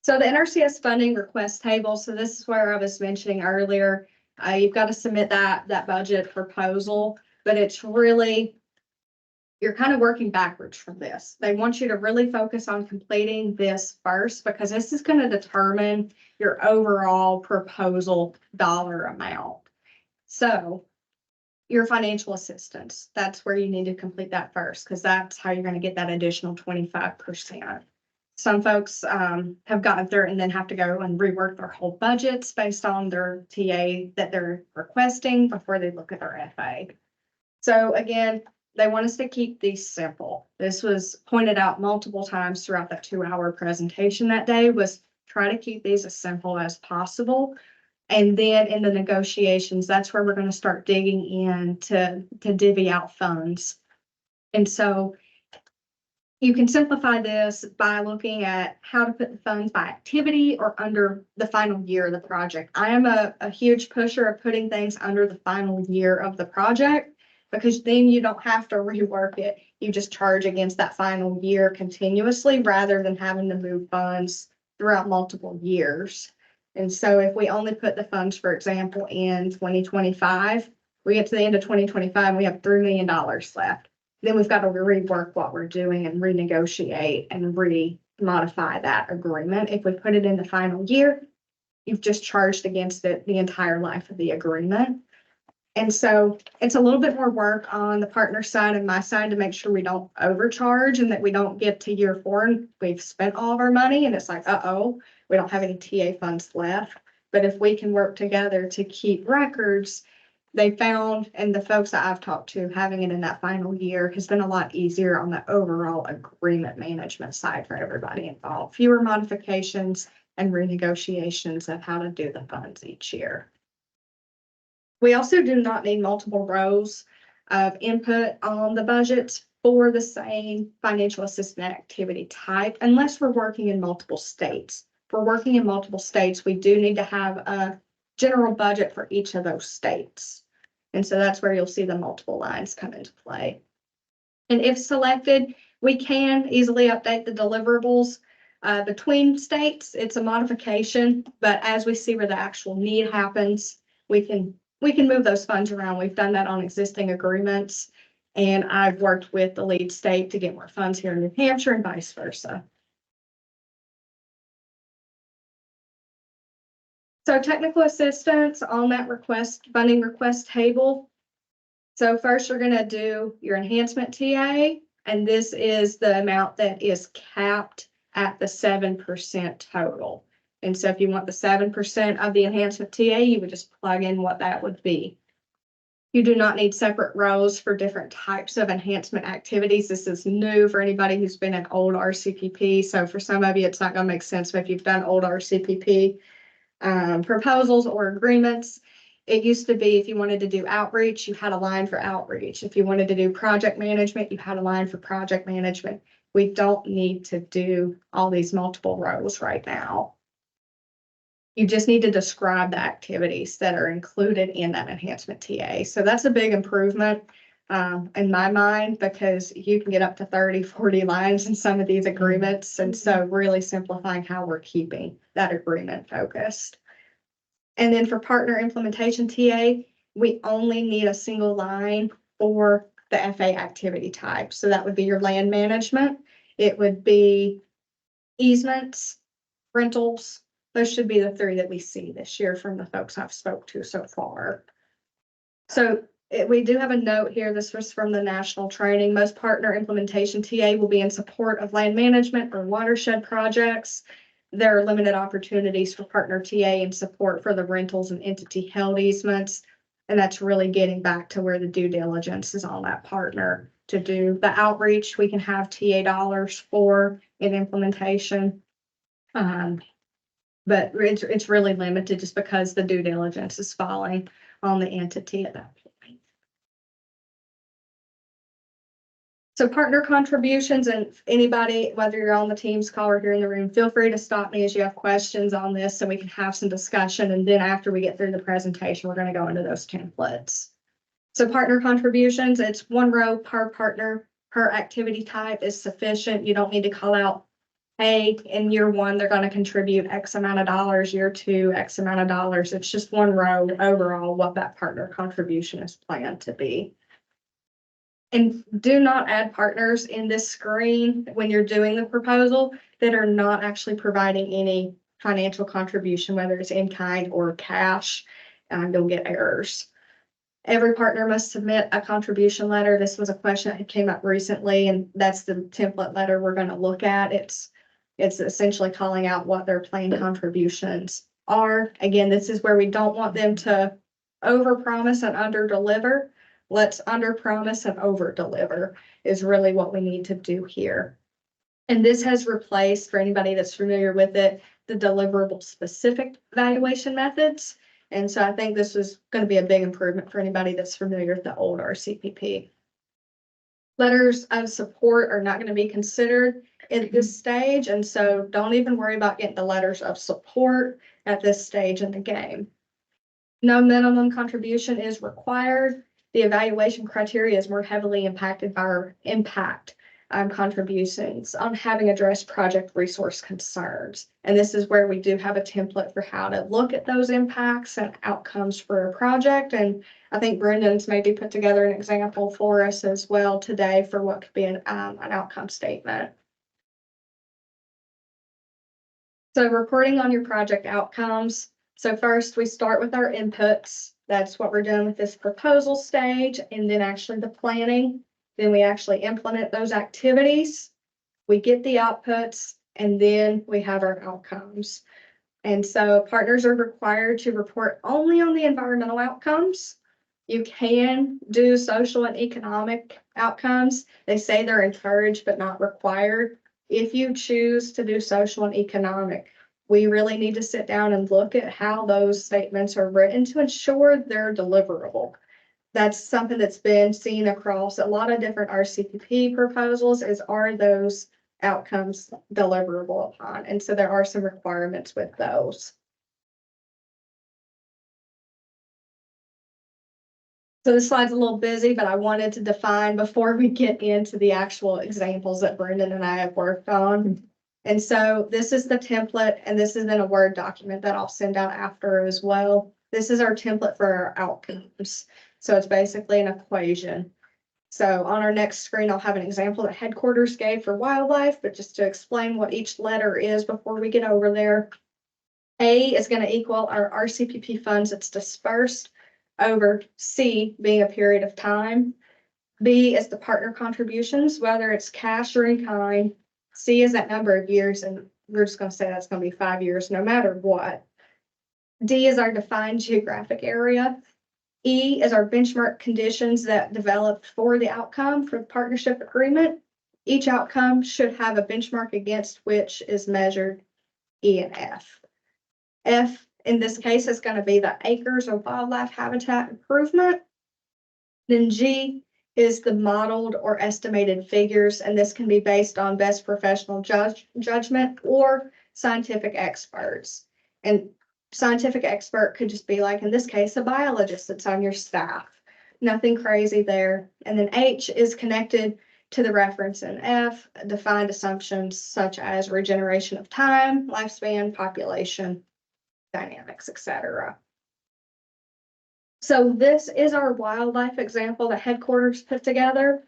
So the NRCS funding request table, so this is where I was mentioning earlier, you've got to submit that budget proposal, but it's really, you're kind of working backwards from this. They want you to really focus on completing this first, because this is going to determine your overall proposal dollar amount. So your financial assistance, that's where you need to complete that first, because that's how you're going to get that additional 25%. Some folks have gotten through it and then have to go and rework their whole budgets based on their TA that they're requesting before they look at their FA. So again, they want us to keep these simple. This was pointed out multiple times throughout that 2-hour presentation that day, was try to keep these as simple as possible. And then in the negotiations, that's where we're going to start digging in to divvy out funds. And so you can simplify this by looking at how to put the funds by activity or under the final year of the project. I am a huge pusher of putting things under the final year of the project, because then you don't have to rework it. You just charge against that final year continuously rather than having to move funds throughout multiple years. And so if we only put the funds, for example, in 2025, we get to the end of 2025, and we have $3 million left. Then we've got to rework what we're doing and renegotiate and re-modify that agreement. If we put it in the final year, you've just charged against it the entire life of the agreement. And so it's a little bit more work on the partner side and my side to make sure we don't overcharge and that we don't get to year 4 and we've spent all of our money and it's like, uh-oh, we don't have any TA funds left. But if we can work together to keep records, they found, and the folks that I've talked to, having it in that final year has been a lot easier on the overall agreement management side for everybody involved. Fewer modifications and renegotiations of how to do the funds each year. We also do not need multiple rows of input on the budgets for the same financial assistance activity type, unless we're working in multiple states. If we're working in multiple states, we do need to have a general budget for each of those states. And so that's where you'll see the multiple lines come into play. And if selected, we can easily update the deliverables between states. It's a modification, but as we see where the actual need happens, we can move those funds around. We've done that on existing agreements, and I've worked with the lead state to get more funds here in New Hampshire and vice versa. So technical assistance on that funding request table. So first you're going to do your enhancement TA, and this is the amount that is capped at the 7% total. And so if you want the 7% of the enhancement TA, you would just plug in what that would be. You do not need separate rows for different types of enhancement activities. This is new for anybody who's been in old RCPP. So for some of you, it's not going to make sense, but if you've done old RCPP proposals or agreements, it used to be if you wanted to do outreach, you had a line for outreach. If you wanted to do project management, you had a line for project management. We don't need to do all these multiple rows right now. You just need to describe the activities that are included in that enhancement TA. So that's a big improvement in my mind, because you can get up to 30, 40 lines in some of these agreements. And so really simplifying how we're keeping that agreement focused. And then for partner implementation TA, we only need a single line for the FA activity type. So that would be your land management. It would be easements, rentals. Those should be the 3 that we see this year from the folks I've spoke to so far. So we do have a note here. This was from the national training. Most partner implementation TA will be in support of land management or watershed projects. There are limited opportunities for partner TA and support for the rentals and entity held easements. And that's really getting back to where the due diligence is on that partner to do the outreach. We can have TA dollars for in implementation. But it's really limited just because the due diligence is falling on the entity at that point. So partner contributions, and anybody, whether you're on the Teams call or here in the room, feel free to stop me as you have questions on this so we can have some discussion. And then after we get through the presentation, we're going to go into those templates. So partner contributions, it's one row per partner per activity type is sufficient. You don't need to call out, hey, in year one, they're going to contribute X amount of dollars, year two, X amount of dollars. It's just one row overall what that partner contribution is planned to be. And do not add partners in this screen when you're doing the proposal that are not actually providing any financial contribution, whether it's in kind or cash. You'll get errors. Every partner must submit a contribution letter. This was a question that came up recently, and that's the template letter we're going to look at. It's essentially calling out what their planned contributions are. Again, this is where we don't want them to overpromise and underdeliver. Let's underpromise and overdeliver is really what we need to do here. And this has replaced, for anybody that's familiar with it, the deliverable specific evaluation methods. And so I think this is going to be a big improvement for anybody that's familiar with the old RCPP. Letters of support are not going to be considered at this stage. And so don't even worry about getting the letters of support at this stage in the game. No minimum contribution is required. The evaluation criteria is more heavily impacted by our impact contributions on having addressed project resource concerns. And this is where we do have a template for how to look at those impacts and outcomes for a project. And I think Brendan's maybe put together an example for us as well today for what could be an outcome statement. So reporting on your project outcomes. So first we start with our inputs. That's what we're doing with this proposal stage, and then actually the planning. Then we actually implement those activities. We get the outputs, and then we have our outcomes. And so partners are required to report only on the environmental outcomes. You can do social and economic outcomes. They say they're encouraged but not required. If you choose to do social and economic, we really need to sit down and look at how those statements are written to ensure they're deliverable. That's something that's been seen across a lot of different RCPP proposals are those outcomes deliverable upon. And so there are some requirements with those. So this slide's a little busy, but I wanted to define before we get into the actual examples that Brendan and I have worked on. And so this is the template, and this is in a Word document that I'll send out after as well. This is our template for our outcomes. So it's basically an equation. So on our next screen, I'll have an example that headquarters gave for wildlife, but just to explain what each letter is before we get over there. A is going to equal our RCPP funds that's dispersed over C being a period of time. B is the partner contributions, whether it's cash or in kind. C is that number of years, and we're just going to say that's going to be 5 years no matter what. D is our defined geographic area. E is our benchmark conditions that developed for the outcome for the partnership agreement. Each outcome should have a benchmark against which is measured E and F. F in this case is going to be the acres of wildlife habitat improvement. Then G is the modeled or estimated figures, and this can be based on best professional judgment or scientific experts. And scientific expert could just be like, in this case, a biologist that's on your staff. Nothing crazy there. And then H is connected to the reference in F, defined assumptions such as regeneration of time, lifespan, population, dynamics, etc. So this is our wildlife example that headquarters put together.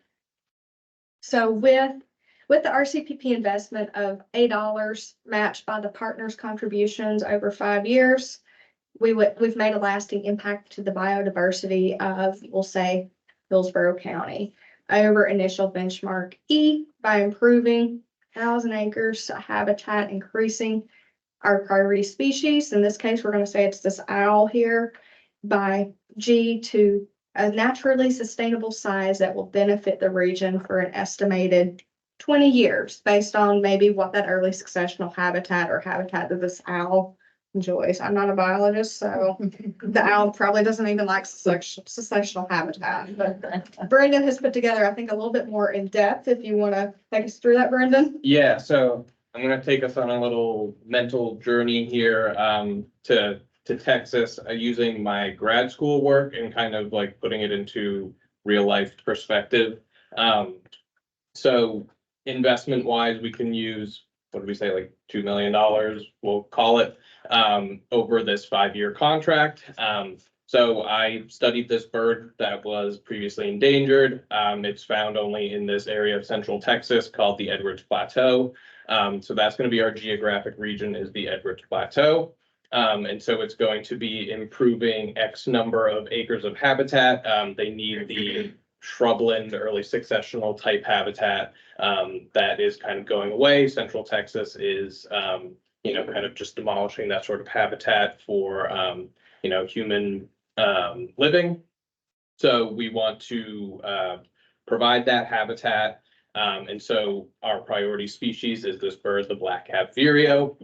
So with the RCPP investment of $8 matched by the partners' contributions over 5 years, we've made a lasting impact to the biodiversity of, we'll say, Hillsborough County over initial benchmark E by improving 1,000 acres habitat, increasing our priority species. In this case, we're going to say it's this owl here, by G to a naturally sustainable size that will benefit the region for an estimated 20 years based on maybe what that early successional habitat or habitat that this owl enjoys. I'm not a biologist, so the owl probably doesn't even like successional habitat. But Brendan has put together, I think, a little bit more in depth. If you want to take us through that, Brendan. Yeah, so I'm gonna take us on a little mental journey here, to Texas, using my grad school work and kind of like putting it into real life perspective. So investment wise, we can use, what did we say, like $2 million, we'll call it, over this 5-year contract. So I studied this bird that was previously endangered. It's found only in this area of central Texas called the Edwards Plateau. So that's going to be our geographic region, is the Edwards Plateau. And so it's going to be improving X number of acres of habitat. They need the shrubland, early successional type habitat that is kind of going away. Central Texas is, kind of just demolishing that sort of habitat for, human living. So we want to provide that habitat. And so our priority species is this bird, the black-capped vireo,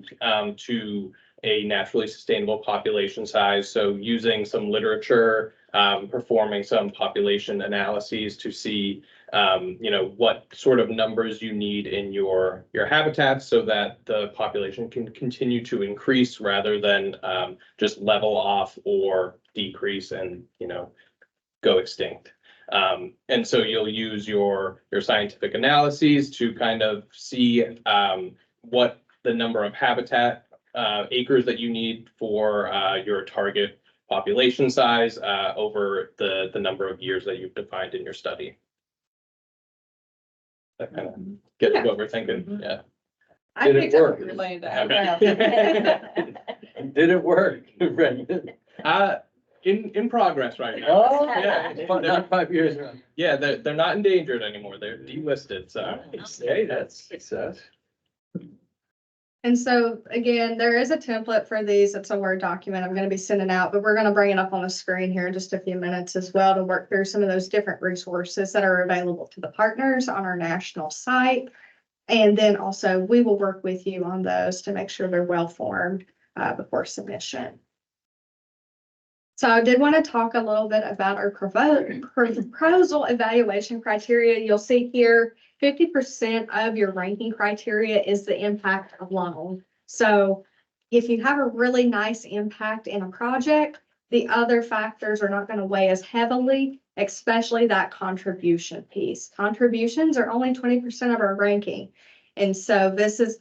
to a naturally sustainable population size. So using some literature, performing some population analyses to see, what sort of numbers you need in your habitats so that the population can continue to increase rather than just level off or decrease and, go extinct. And so you'll use your scientific analyses to kind of see what the number of habitat acres that you need for your target population size over the number of years that you've defined in your study. That kind of gets Yeah. what we're thinking, yeah. I Did it picked up work? what you're laying down. Okay. Did it work, Brendan? In progress right now. Oh, Yeah. not 5 years around. Yeah, they're not endangered anymore. They're delisted, so. Hey, that's success. And so again, there is a template for these. It's a Word document I'm going to be sending out, but we're going to bring it up on the screen here in just a few minutes as well to work through some of those different resources that are available to the partners on our national site. And then also we will work with you on those to make sure they're well formed before submission. So I did want to talk a little bit about our proposal evaluation criteria. You'll see here 50% of your ranking criteria is the impact alone. So if you have a really nice impact in a project, the other factors are not going to weigh as heavily, especially that contribution piece. Contributions are only 20% of our ranking. And so this is,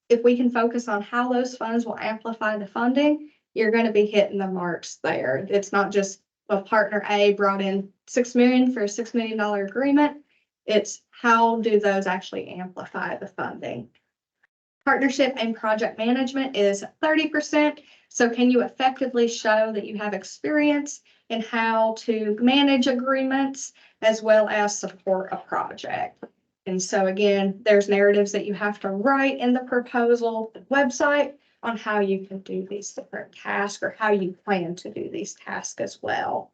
if we can focus on how those funds will amplify the funding, you're going to be hitting the marks there. It's not just, well, partner A brought in $6 million for a $6 million agreement. It's how do those actually amplify the funding. Partnership and project management is 30%. So can you effectively show that you have experience in how to manage agreements as well as support a project? And so again, there's narratives that you have to write in the proposal website on how you can do these different tasks or how you plan to do these tasks as well.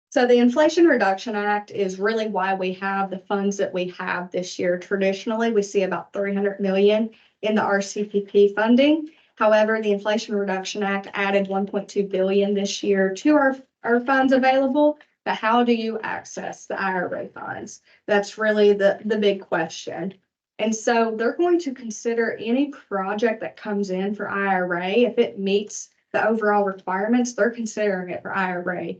So the Inflation Reduction Act is really why we have the funds that we have this year. Traditionally, we see about $300 million in the RCPP funding. However, the Inflation Reduction Act added $1.2 billion this year to our funds available. But how do you access the IRA funds? That's really the big question. And so they're going to consider any project that comes in for IRA. If it meets the overall requirements, they're considering it for IRA.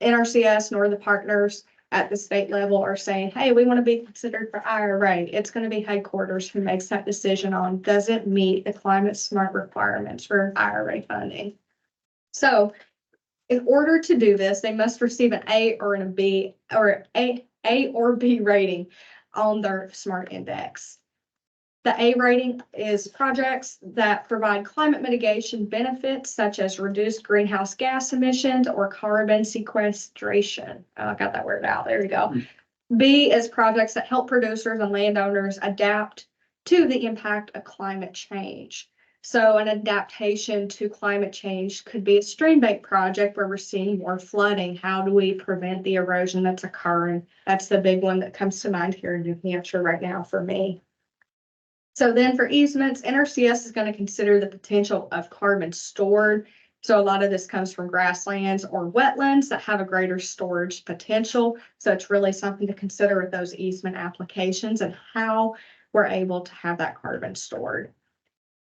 NRCS nor the partners at the state level are saying, hey, we want to be considered for IRA. It's going to be headquarters who makes that decision on, does it meet the climate smart requirements for IRA funding? So in order to do this, they must receive an A or a B or A or B rating on their SMART index. The A rating is projects that provide climate mitigation benefits such as reduced greenhouse gas emissions or carbon sequestration. Oh, I got that word out. There you go. B is projects that help producers and landowners adapt to the impact of climate change. So an adaptation to climate change could be a stream bank project where we're seeing more flooding. How do we prevent the erosion that's occurring? That's the big one that comes to mind here in New Hampshire right now for me. So then for easements, NRCS is going to consider the potential of carbon stored. So a lot of this comes from grasslands or wetlands that have a greater storage potential. So it's really something to consider with those easement applications and how we're able to have that carbon stored.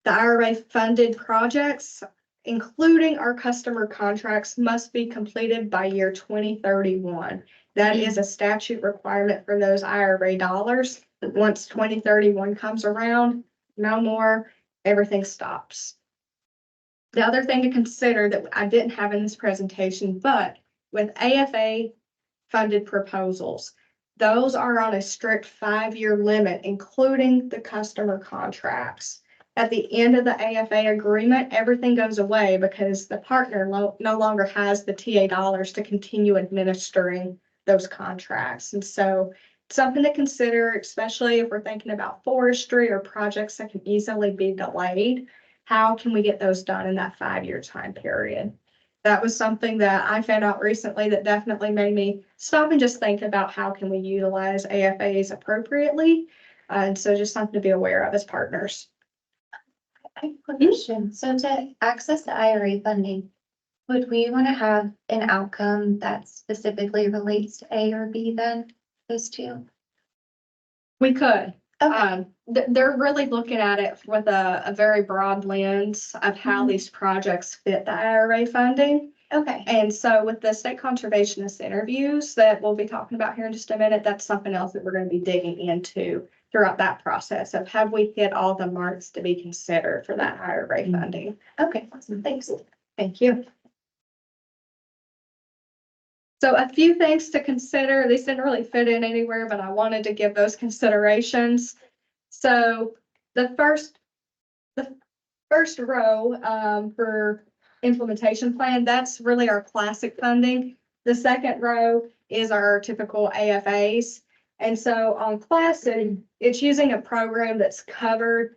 The IRA funded projects, including our customer contracts, must be completed by year 2031. That is a statute requirement for those IRA dollars. Once 2031 comes around, no more, everything stops. The other thing to consider that I didn't have in this presentation, but with AFA funded proposals, those are on a strict 5-year limit, including the customer contracts. At the end of the AFA agreement, everything goes away because the partner no longer has the TA dollars to continue administering those contracts. And so something to consider, especially if we're thinking about forestry or projects that can easily be delayed. How can we get those done in that 5-year time period? That was something that I found out recently that definitely made me stop and just think about how can we utilize AFAs appropriately. And so just something to be aware of as partners. I have a question. So to access the IRA funding, would we want to have an outcome that specifically relates to A or B then, those two? We could. Okay. They're really looking at it with a very broad lens of how these projects fit the IRA funding. Okay. And so with the state conservationist interviews that we'll be talking about here in just a minute, that's something else that we're going to be digging into throughout that process of have we hit all the marks to be considered for that IRA funding. Okay, awesome. Thanks. Thank you. So a few things to consider. These didn't really fit in anywhere, but I wanted to give those considerations. So the first row for implementation plan, that's really our classic funding. The second row is our typical AFAs. And so on classic, it's using a program that's covered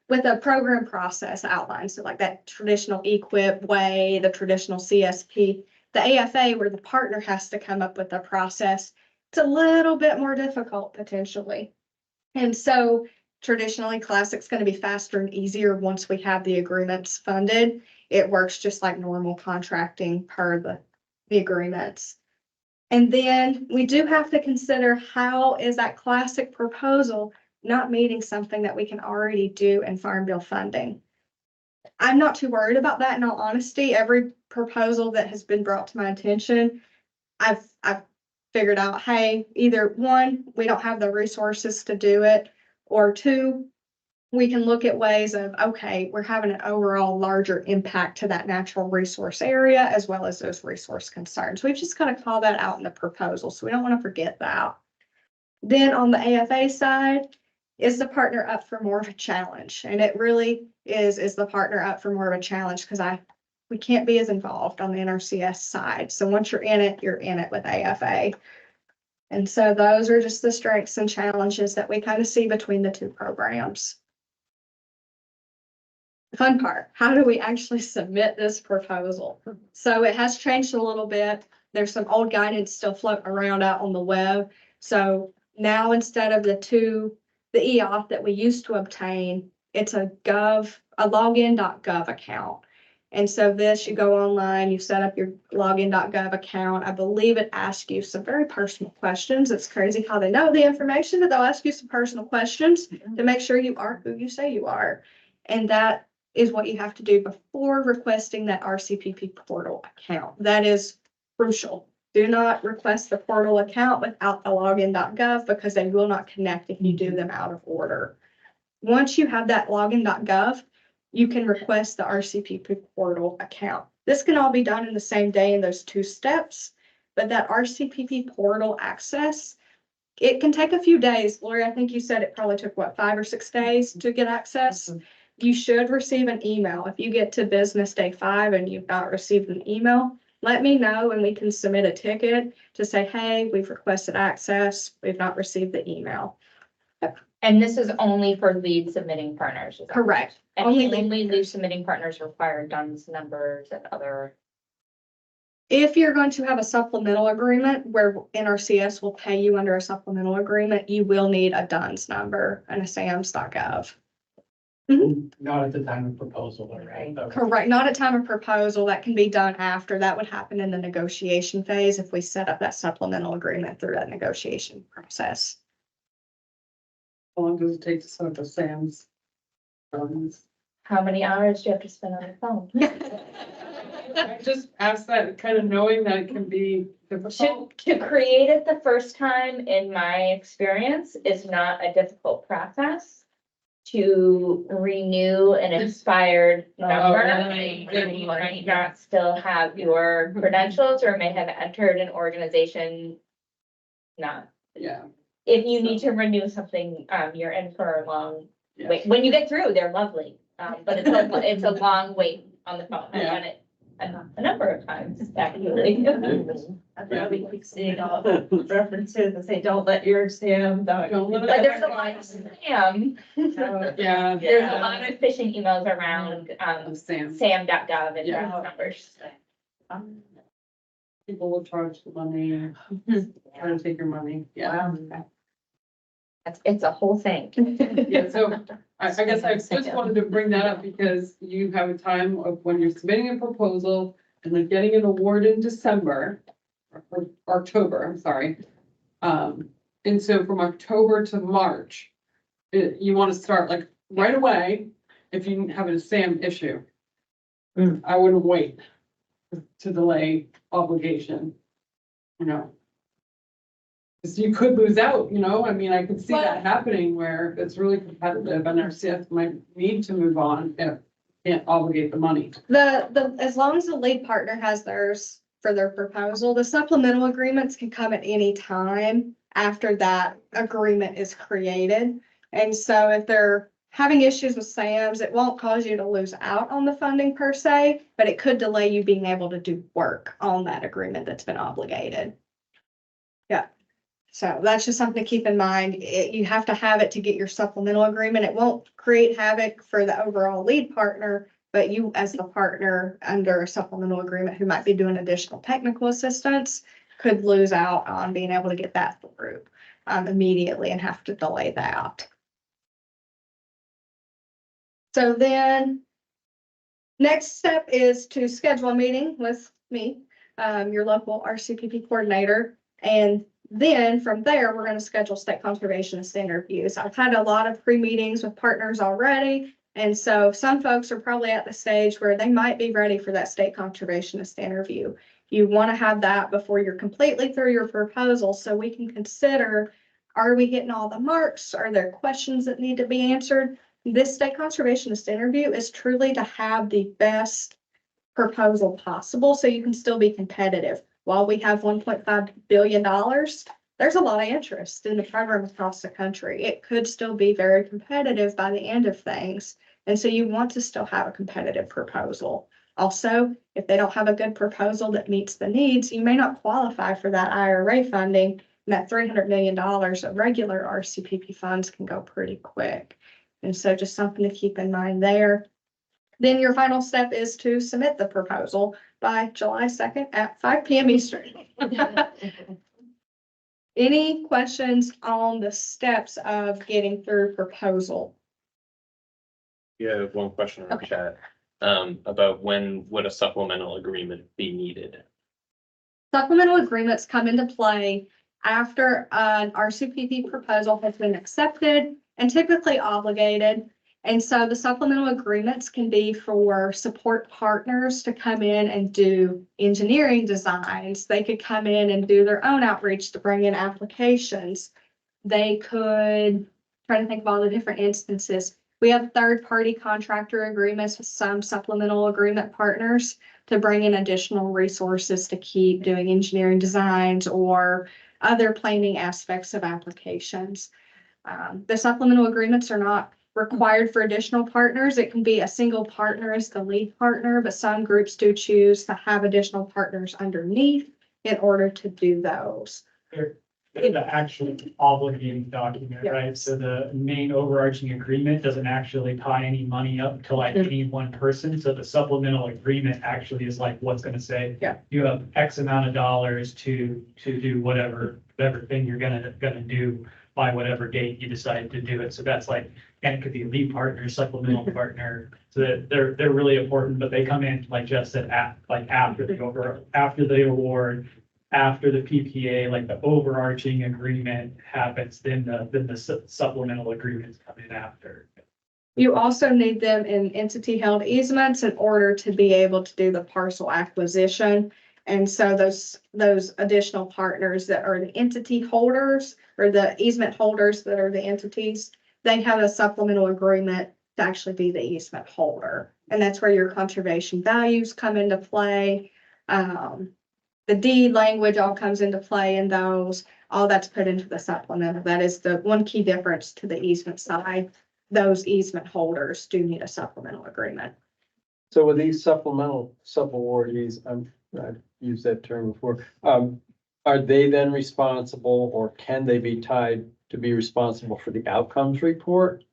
with a program process outlined. So like that traditional EQIP way, the traditional CSP. The AFA, where the partner has to come up with a process, it's a little bit more difficult potentially. And so traditionally, Classic's going to be faster and easier once we have the agreements funded. It works just like normal contracting per the agreements. And then we do have to consider how is that Classic proposal not meeting something that we can already do in Farm Bill funding. I'm not too worried about that in all honesty. Every proposal that has been brought to my attention, I've figured out, hey, either one, we don't have the resources to do it, or two, we can look at ways of, okay, we're having an overall larger impact to that natural resource area as well as those resource concerns. We've just got to call that out in the proposal, so we don't want to forget that. Then on the AFA side, is the partner up for more of a challenge? And it really is the partner up for more of a challenge because we can't be as involved on the NRCS side. So once you're in it with AFA. And so those are just the strengths and challenges that we kind of see between the two programs. The fun part, how do we actually submit this proposal? So it has changed a little bit. There's some old guidance still floating around out on the web. So now instead of the EOF that we used to obtain, it's a login.gov account. And so this, you go online, you set up your login.gov account. I believe it asks you some very personal questions. It's crazy how they know the information, but they'll ask you some personal questions to make sure you are who you say you are. And that is what you have to do before requesting that RCPP portal account. That is crucial. Do not request the portal account without the login.gov because they will not connect if you do them out of order. Once you have that login.gov, you can request the RCPP portal account. This can all be done in the same day in those 2 steps, but that RCPP portal access, it can take a few days. Lori, I think you said it probably took, 5 or 6 days to get access? You should receive an email. If you get to business day 5 and you've not received an email, let me know and we can submit a ticket to say, hey, we've requested access. We've not received the email. And this is only for lead submitting partners. Is that Correct. And Only only lead lead submitting partners require DUNS numbers and other. If you're going to have a supplemental agreement where NRCS will pay you under a supplemental agreement, you will need a DUNS number and a SAMS.gov. Not at the time of proposal, though, right? Okay. Correct, not at time of proposal. That can be done after. That would happen in the negotiation phase if we set up that supplemental agreement through that negotiation process. How long does it take to set up a SAM's? How many hours do you have to spend on the phone? I just asked that kind of knowing that it can be To, difficult. to create it the first time, in my experience, is not a difficult process. To renew an expired number, you might not still have your credentials or may have entered an organization. Not, Yeah. if you need to renew something, you're in for a long Yeah. wait. When you get through, they're lovely, but it's a long wait on the phone. I've Yeah. done it a number of times, actually. I thought we keep seeing all the references that say, don't let your Sam. Don't let it- But there's a lot of spam. Yeah. There's a lot of phishing emails around, SAM. sam.gov and Yeah. DUNS numbers. People will charge the money, try to take your money. Yeah. It's a whole thing. Yeah, so I guess I just wanted to bring that up because you have a time of when you're submitting a proposal and then getting an award in December. Or October, I'm sorry. And so from October to March, you want to start like right away if you have a SAM issue. I wouldn't wait to delay obligation, you know. Because you could lose out, you know, I mean, I could see that happening where it's really competitive, NRCS might need to move on if can't obligate the money. As long as the lead partner has theirs for their proposal, the supplemental agreements can come at any time after that agreement is created. And so if they're having issues with SAMs, it won't cause you to lose out on the funding per se, but it could delay you being able to do work on that agreement that's been obligated. Yeah. So that's just something to keep in mind. You have to have it to get your supplemental agreement. It won't create havoc for the overall lead partner, but you as the partner under a supplemental agreement who might be doing additional technical assistance could lose out on being able to get that through immediately and have to delay that. So then next step is to schedule a meeting with me, your local RCPP coordinator, and then from there, we're going to schedule state conservationist interviews. I've had a lot of pre-meetings with partners already. And so some folks are probably at the stage where they might be ready for that state conservationist interview. You want to have that before you're completely through your proposal so we can consider, are we getting all the marks? Are there questions that need to be answered? This state conservationist interview is truly to have the best proposal possible so you can still be competitive. While we have $1.5 billion, there's a lot of interest in the program across the country. It could still be very competitive by the end of things. And so you want to still have a competitive proposal. Also, if they don't have a good proposal that meets the needs, you may not qualify for that IRA funding. And that $300 million of regular RCPP funds can go pretty quick. And so just something to keep in mind there. Then your final step is to submit the proposal by July 2nd at 5 p.m. Eastern. Any questions on the steps of getting through proposal? Yeah, one question in the Okay. chat, about when would a supplemental agreement be needed? Supplemental agreements come into play after an RCPP proposal has been accepted and typically obligated. And so the supplemental agreements can be for support partners to come in and do engineering designs. They could come in and do their own outreach to bring in applications. They could, try to think of all the different instances. We have third-party contractor agreements with some supplemental agreement partners to bring in additional resources to keep doing engineering designs or other planning aspects of applications. The supplemental agreements are not required for additional partners. It can be a single partner as the lead partner, but some groups do choose to have additional partners underneath in order to do those. the actual obligating document, Yeah. right? So the main overarching agreement doesn't actually tie any money up to like any one person. So the supplemental agreement actually is like what's gonna say. Yeah. You have X amount of dollars to do whatever thing you're gonna do by whatever date you decide to do it. So that's like, and it could be lead partner, supplemental partner. So that they're really important, but they come in, like Jeff said, after the award, after the PPA, like the overarching agreement happens, then the supplemental agreements come in after. You also need them in entity held easements in order to be able to do the parcel acquisition. And so those additional partners that are the entity holders or the easement holders that are the entities, they have a supplemental agreement to actually be the easement holder. And that's where your conservation values come into play. The deed language all comes into play in those, all that's put into the supplemental. That is the one key difference to the easement side. Those easement holders do need a supplemental agreement. So with these supplemental subawardees, I've used that term before, are they then responsible or can they be tied to be responsible for the outcomes report?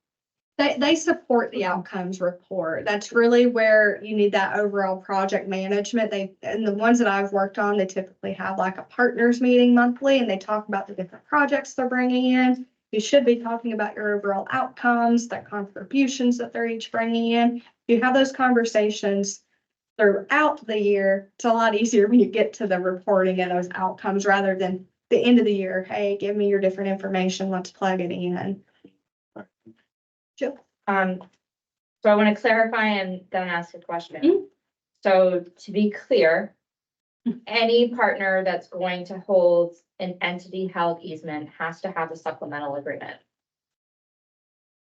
They support the outcomes report. That's really where you need that overall project management. And the ones that I've worked on, they typically have like a partners meeting monthly and they talk about the different projects they're bringing in. You should be talking about your overall outcomes, the contributions that they're each bringing in. If you have those conversations throughout the year, it's a lot easier when you get to the reporting and those outcomes rather than the end of the year. Hey, give me your different information. Let's plug it in. So I want to clarify and then ask a question. So to be clear, any partner that's going to hold an entity held easement has to have a supplemental agreement.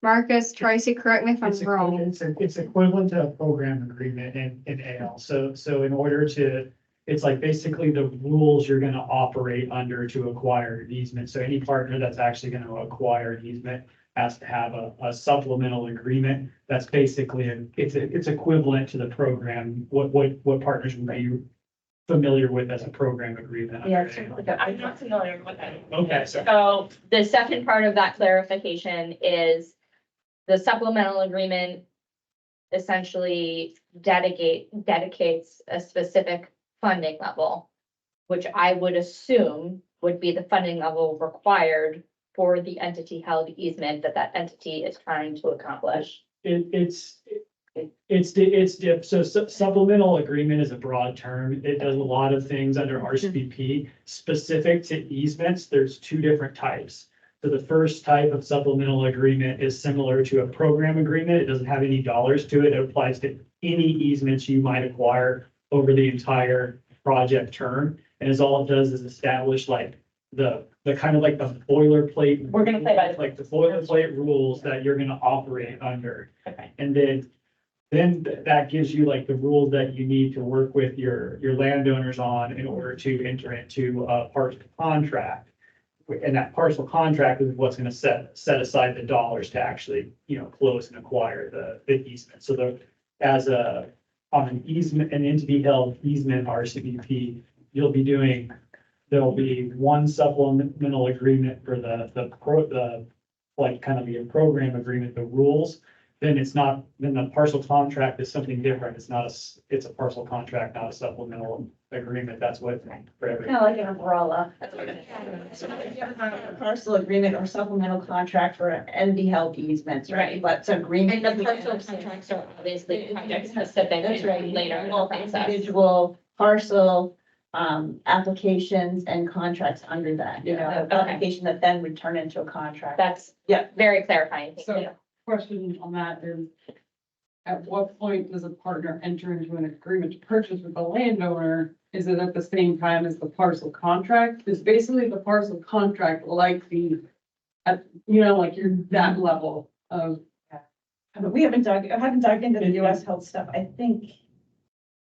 Marcus, Tracy, correct me if I'm wrong. It's equivalent to a program agreement in AL. So in order to, it's like basically the rules you're gonna operate under to acquire an easement. So any partner that's actually gonna acquire an easement has to have a supplemental agreement. That's basically, it's equivalent to the program, what partners would be familiar with as a program agreement. Yeah, I'm not familiar with that. Okay, So the second part of that clarification is the supplemental agreement essentially dedicates a specific funding level, which I would assume would be the funding level required for the entity held easement that entity is trying to accomplish. So supplemental agreement is a broad term. It does a lot of things under RCPP. Specific to easements, there's two different types. So the first type of supplemental agreement is similar to a program agreement. It doesn't have any dollars to it. It applies to any easements you might acquire over the entire project term. And is all it does is establish like the kind of like the boilerplate. We're gonna play by the- like the boilerplate rules that you're gonna operate under. Okay. And then that gives you like the rules that you need to work with your landowners on in order to enter into a parcel contract. And that parcel contract is what's gonna set aside the dollars to actually, close and acquire the easement. So on an easement, an entity held easement RCPP, there'll be one supplemental agreement for like kind of the program agreement, the rules. Then the parcel contract is something different. It's a parcel contract, not a supplemental agreement. That's what for everything. Kind of like an umbrella. So if you have a parcel agreement or supplemental contract for entity held easements, right? But it's agreement. And the parcel contracts are obviously project specific. That's right. Later in the process. Individual parcel applications and contracts under that, Yeah. the application that then would turn into a contract. That's very clarifying. Thank So- you. Question on that is, at what point does a partner enter into an agreement to purchase with the landowner? Is it at the same time as the parcel contract? Is basically the parcel contract like at, like you're that level of. But I haven't dug into the US held stuff, I think.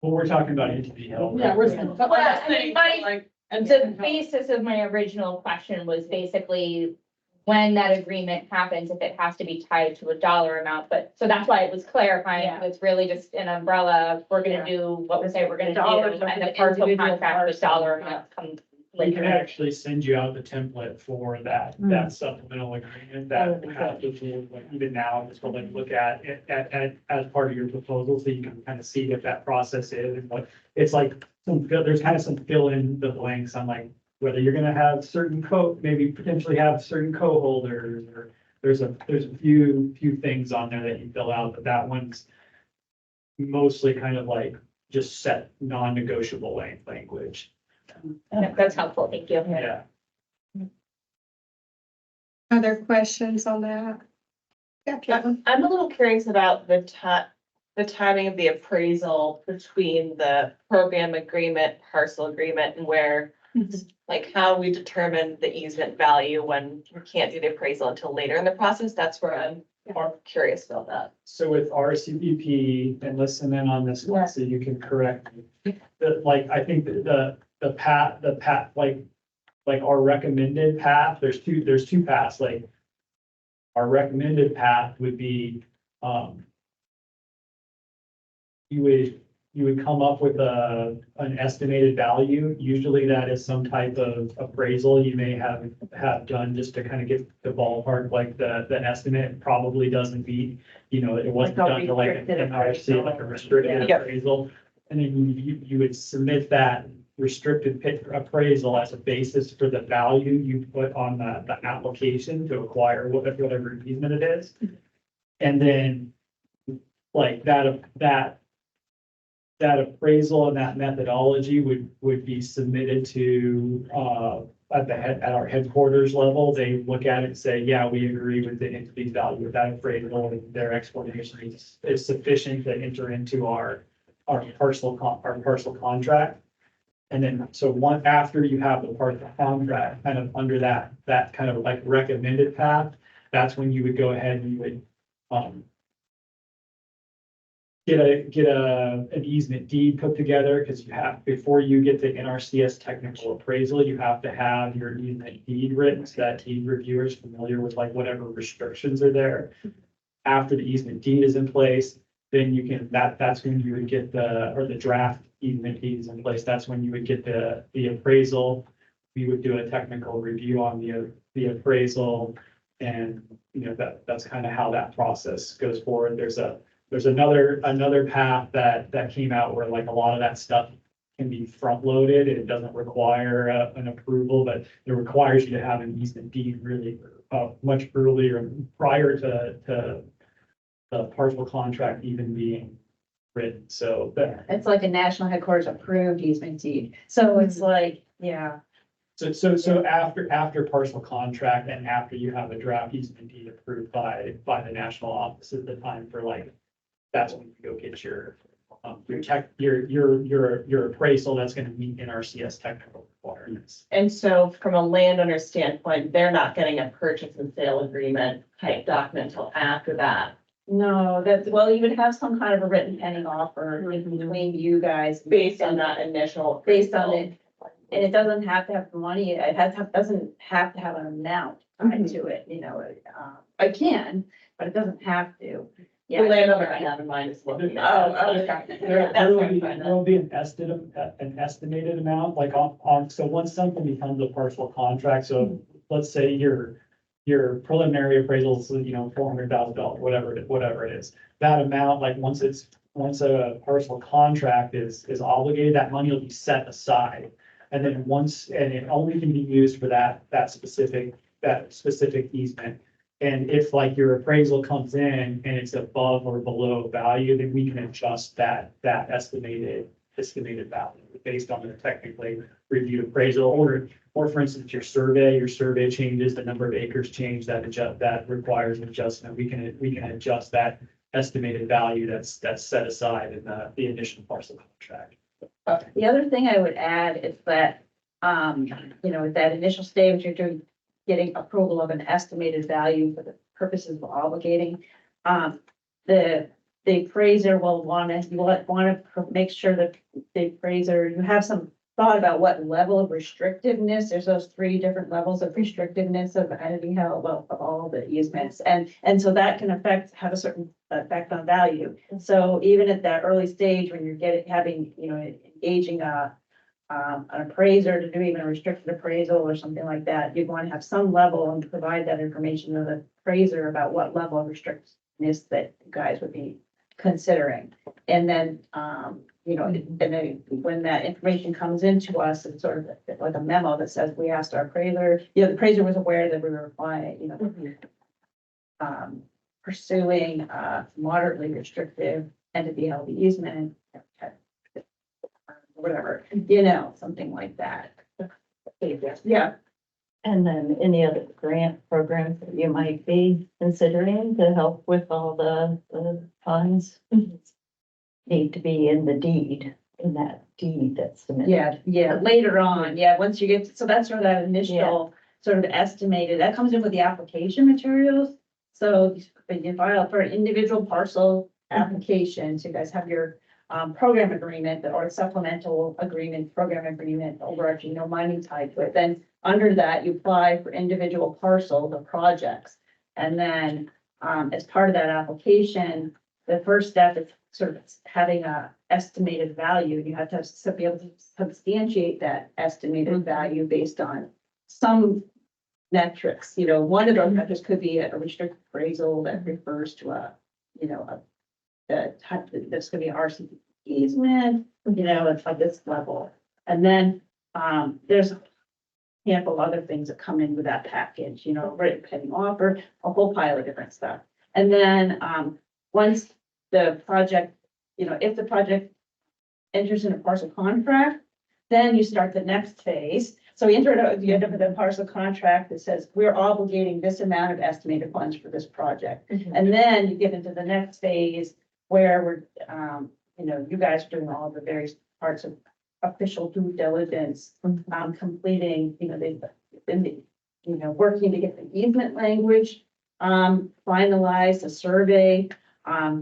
Well, we're talking about entity held. Yeah, we're. Well, I mean, the The basis of my original question was basically when that agreement happens, if it has to be tied to a dollar amount, but, so that's why it was clarifying, Yeah. it's really just an umbrella, we're gonna do what we say we're gonna do, Dollars and of the the parcel individual contract with parcel, dollar yeah. amount come We can actually send you out the template for that supplemental agreement that has the tools, like even now, just to like look at it as part of your proposal, so you can kind of see what that process is and what, it's like, there's kind of some fill in the blanks on like whether you're gonna have certain maybe potentially have certain co-holders, or there's a few things on there that you fill out, but that one's mostly kind of like just set non-negotiable language. That's helpful, thank you. Yeah. Other questions on that? Yeah, Caitlin? I'm a little curious about the timing of the appraisal between the program agreement, parcel agreement, and where, like, how we determine the easement value when we can't do the appraisal until later in the process. That's where I'm more curious about that. So with RCPP, and listen in on this one, so you can correct me. Like, I think that the path, like our recommended path, there's two paths, like. Our recommended path would be, you would come up with an estimated value. Usually that is some type of appraisal you may have done just to kind of get the ballpark, like the estimate probably doesn't meet, it wasn't done to like an NRCS, like a restricted appraisal. And then you would submit that restricted appraisal as a basis for the value you put on the application to acquire whatever easement it is. And then like that appraisal and that methodology would be submitted to, at our headquarters level. They look at it and say, yeah, we agree with the entity's value of that appraisal, and their explanation is sufficient to enter into our parcel contract. And then, so after you have the parcel contract, kind of under that kind of like recommended path, that's when you would go ahead and you would, get an easement deed put together, because you have, before you get the NRCS technical appraisal, you have to have your easement deed written, so that deed reviewer is familiar with like whatever restrictions are there. After the easement deed is in place, then you can, that's when you would get the draft easement deed is in place, that's when you would get the appraisal. We would do a technical review on the appraisal, and that's kind of how that process goes forward. There's another path that came out where like a lot of that stuff can be front loaded. It doesn't require an approval, but it requires you to have an easement deed really much earlier, prior to the parcel contract even being written. So It's like a national headquarters approved easement deed. So it's like, yeah. So after parcel contract and after you have a draft easement deed approved by the national office at the time for like, that's when you go get your appraisal that's going to meet NRCS technical requirements. And so from a landowner standpoint, they're not getting a purchase and sale agreement type document until after that. No, well, you would have some kind of a written pending offer in between you guys. Based on that initial. Based on it, and it doesn't have to have the money, doesn't have to have an amount tied to it, it can, but it doesn't have to. The landowner I have in mind is looking. There will be an estimated amount, like so once something becomes a parcel contract, so let's say your preliminary appraisal is, $400,000, whatever it is. That amount, like once a parcel contract is obligated, that money will be set aside. And then and it only can be used for that specific easement. And if like your appraisal comes in and it's above or below value, then we can adjust that estimated value based on the technically reviewed appraisal, or for instance, your survey changes, the number of acres change, that requires an adjustment. We can adjust that estimated value that's set aside in the initial parcel contract. The other thing I would add is that, at that initial stage, you're getting approval of an estimated value for the purposes of obligating. The appraiser will want to make sure that the appraiser, you have some thought about what level of restrictiveness, there's those 3 different levels of restrictiveness of entity held of all the easements. And so that can have a certain effect on value. So even at that early stage, when you're engaging an appraiser to do even a restricted appraisal or something like that, you'd want to have some level and provide that information to the appraiser about what level of restrictedness that you guys would be considering. And then, you know, and then when that information comes into us, it's sort of like a memo that says, we asked our appraiser, you know, the appraiser was aware that we were applying, you know, pursuing moderately restrictive entity held easement, whatever, you know, something like that. Yeah. And then any other grant programs that you might be considering to help with all the funds need to be in the deed, in that deed that's submitted. Yeah, later on, once you get, so that's where that initial sort of estimated, that comes in with the application materials. So when you file for an individual parcel applications, you guys have your program agreement or supplemental agreement, program agreement, overarching, no mining type, but then under that, you apply for individual parcel, the projects. And then as part of that application, the first step is sort of having a estimated value. You have to be able to substantiate that estimated value based on some metrics. You know, one of those metrics could be a restricted appraisal that refers to a, you know, that's gonna be an RCPP easement, you know, it's like this level. And then there's a handful of other things that come in with that package, you know, rate pending offer, a whole pile of different stuff. And then once the project, you know, if the project enters in a parcel contract, then you start the next phase. So you end up with a parcel contract that says, we're obligating this amount of estimated funds for this project. And then you get into the next phase where we're, you know, you guys are doing all the various parts of official due diligence, completing, you know, they've been, you know, working to get the easement language, finalized, a survey.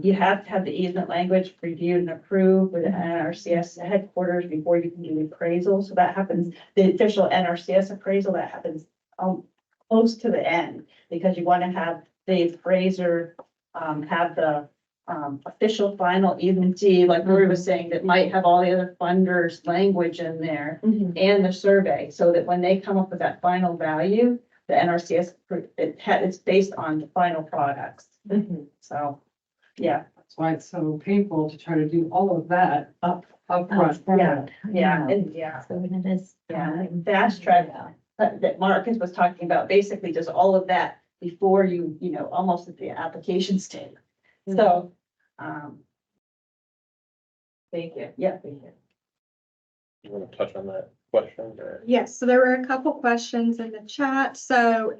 You have to have the easement language reviewed and approved with the NRCS headquarters before you can do the appraisal. So that happens, the official NRCS appraisal, that happens close to the end, because you want to have the appraiser have the official final easement deed, like Rory was saying, that might have all the other funders' language in there and the survey, so that when they come up with that final value, the NRCS, it's based on the final products. So, yeah. That's why it's so painful to try to do all of that up front. Yeah. So it is. Fast track that Marcus was talking about, basically does all of that before you know, almost at the application stage. So, Thank you. yeah, thank you. You want to touch on that question or? Yes, so there were a couple questions in the chat. So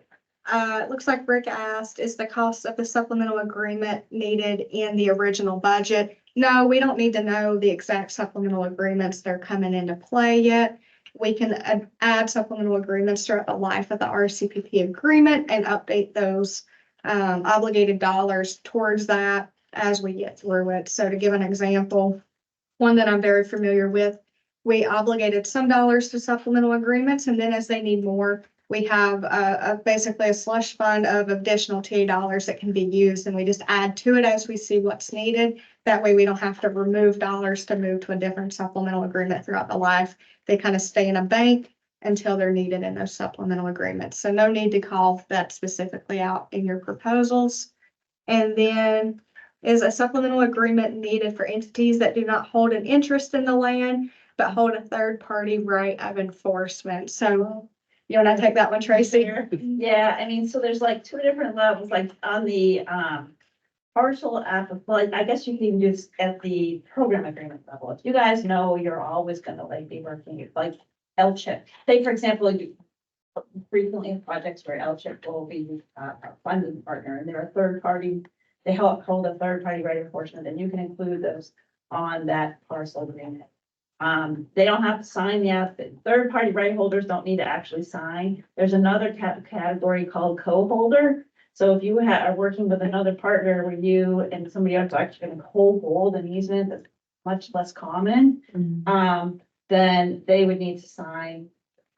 it looks like Rick asked, is the cost of the supplemental agreement needed in the original budget? No, we don't need to know the exact supplemental agreements that are coming into play yet. We can add supplemental agreements throughout the life of the RCPP agreement and update those obligated dollars towards that as we get through it. So to give an example, one that I'm very familiar with, we obligated some dollars to supplemental agreements, and then as they need more, we have basically a slush fund of additional TA dollars that can be used, and we just add to it as we see what's needed. That way we don't have to remove dollars to move to a different supplemental agreement throughout the life. They kind of stay in a bank until they're needed in those supplemental agreements. So no need to call that specifically out in your proposals. And then, is a supplemental agreement needed for entities that do not hold an interest in the land, but hold a third-party right of enforcement? So you want to take that one, Tracy? Yeah, I mean, so there's like two different levels, like on the parcel app, well, I guess you can even do this at the program agreement level. If you guys know you're always gonna like be working like LCHIP. Say, for example, like, frequently in projects where LCHIP will be a funding partner and they're a third party, they hold a third party right of enforcement, and you can include those on that parcel agreement. They don't have to sign the third party right holders don't need to actually sign. There's another category called co-holder. So if you are working with another partner where you and somebody else are actually going to co-hold an easement that's much less common, then they would need to sign.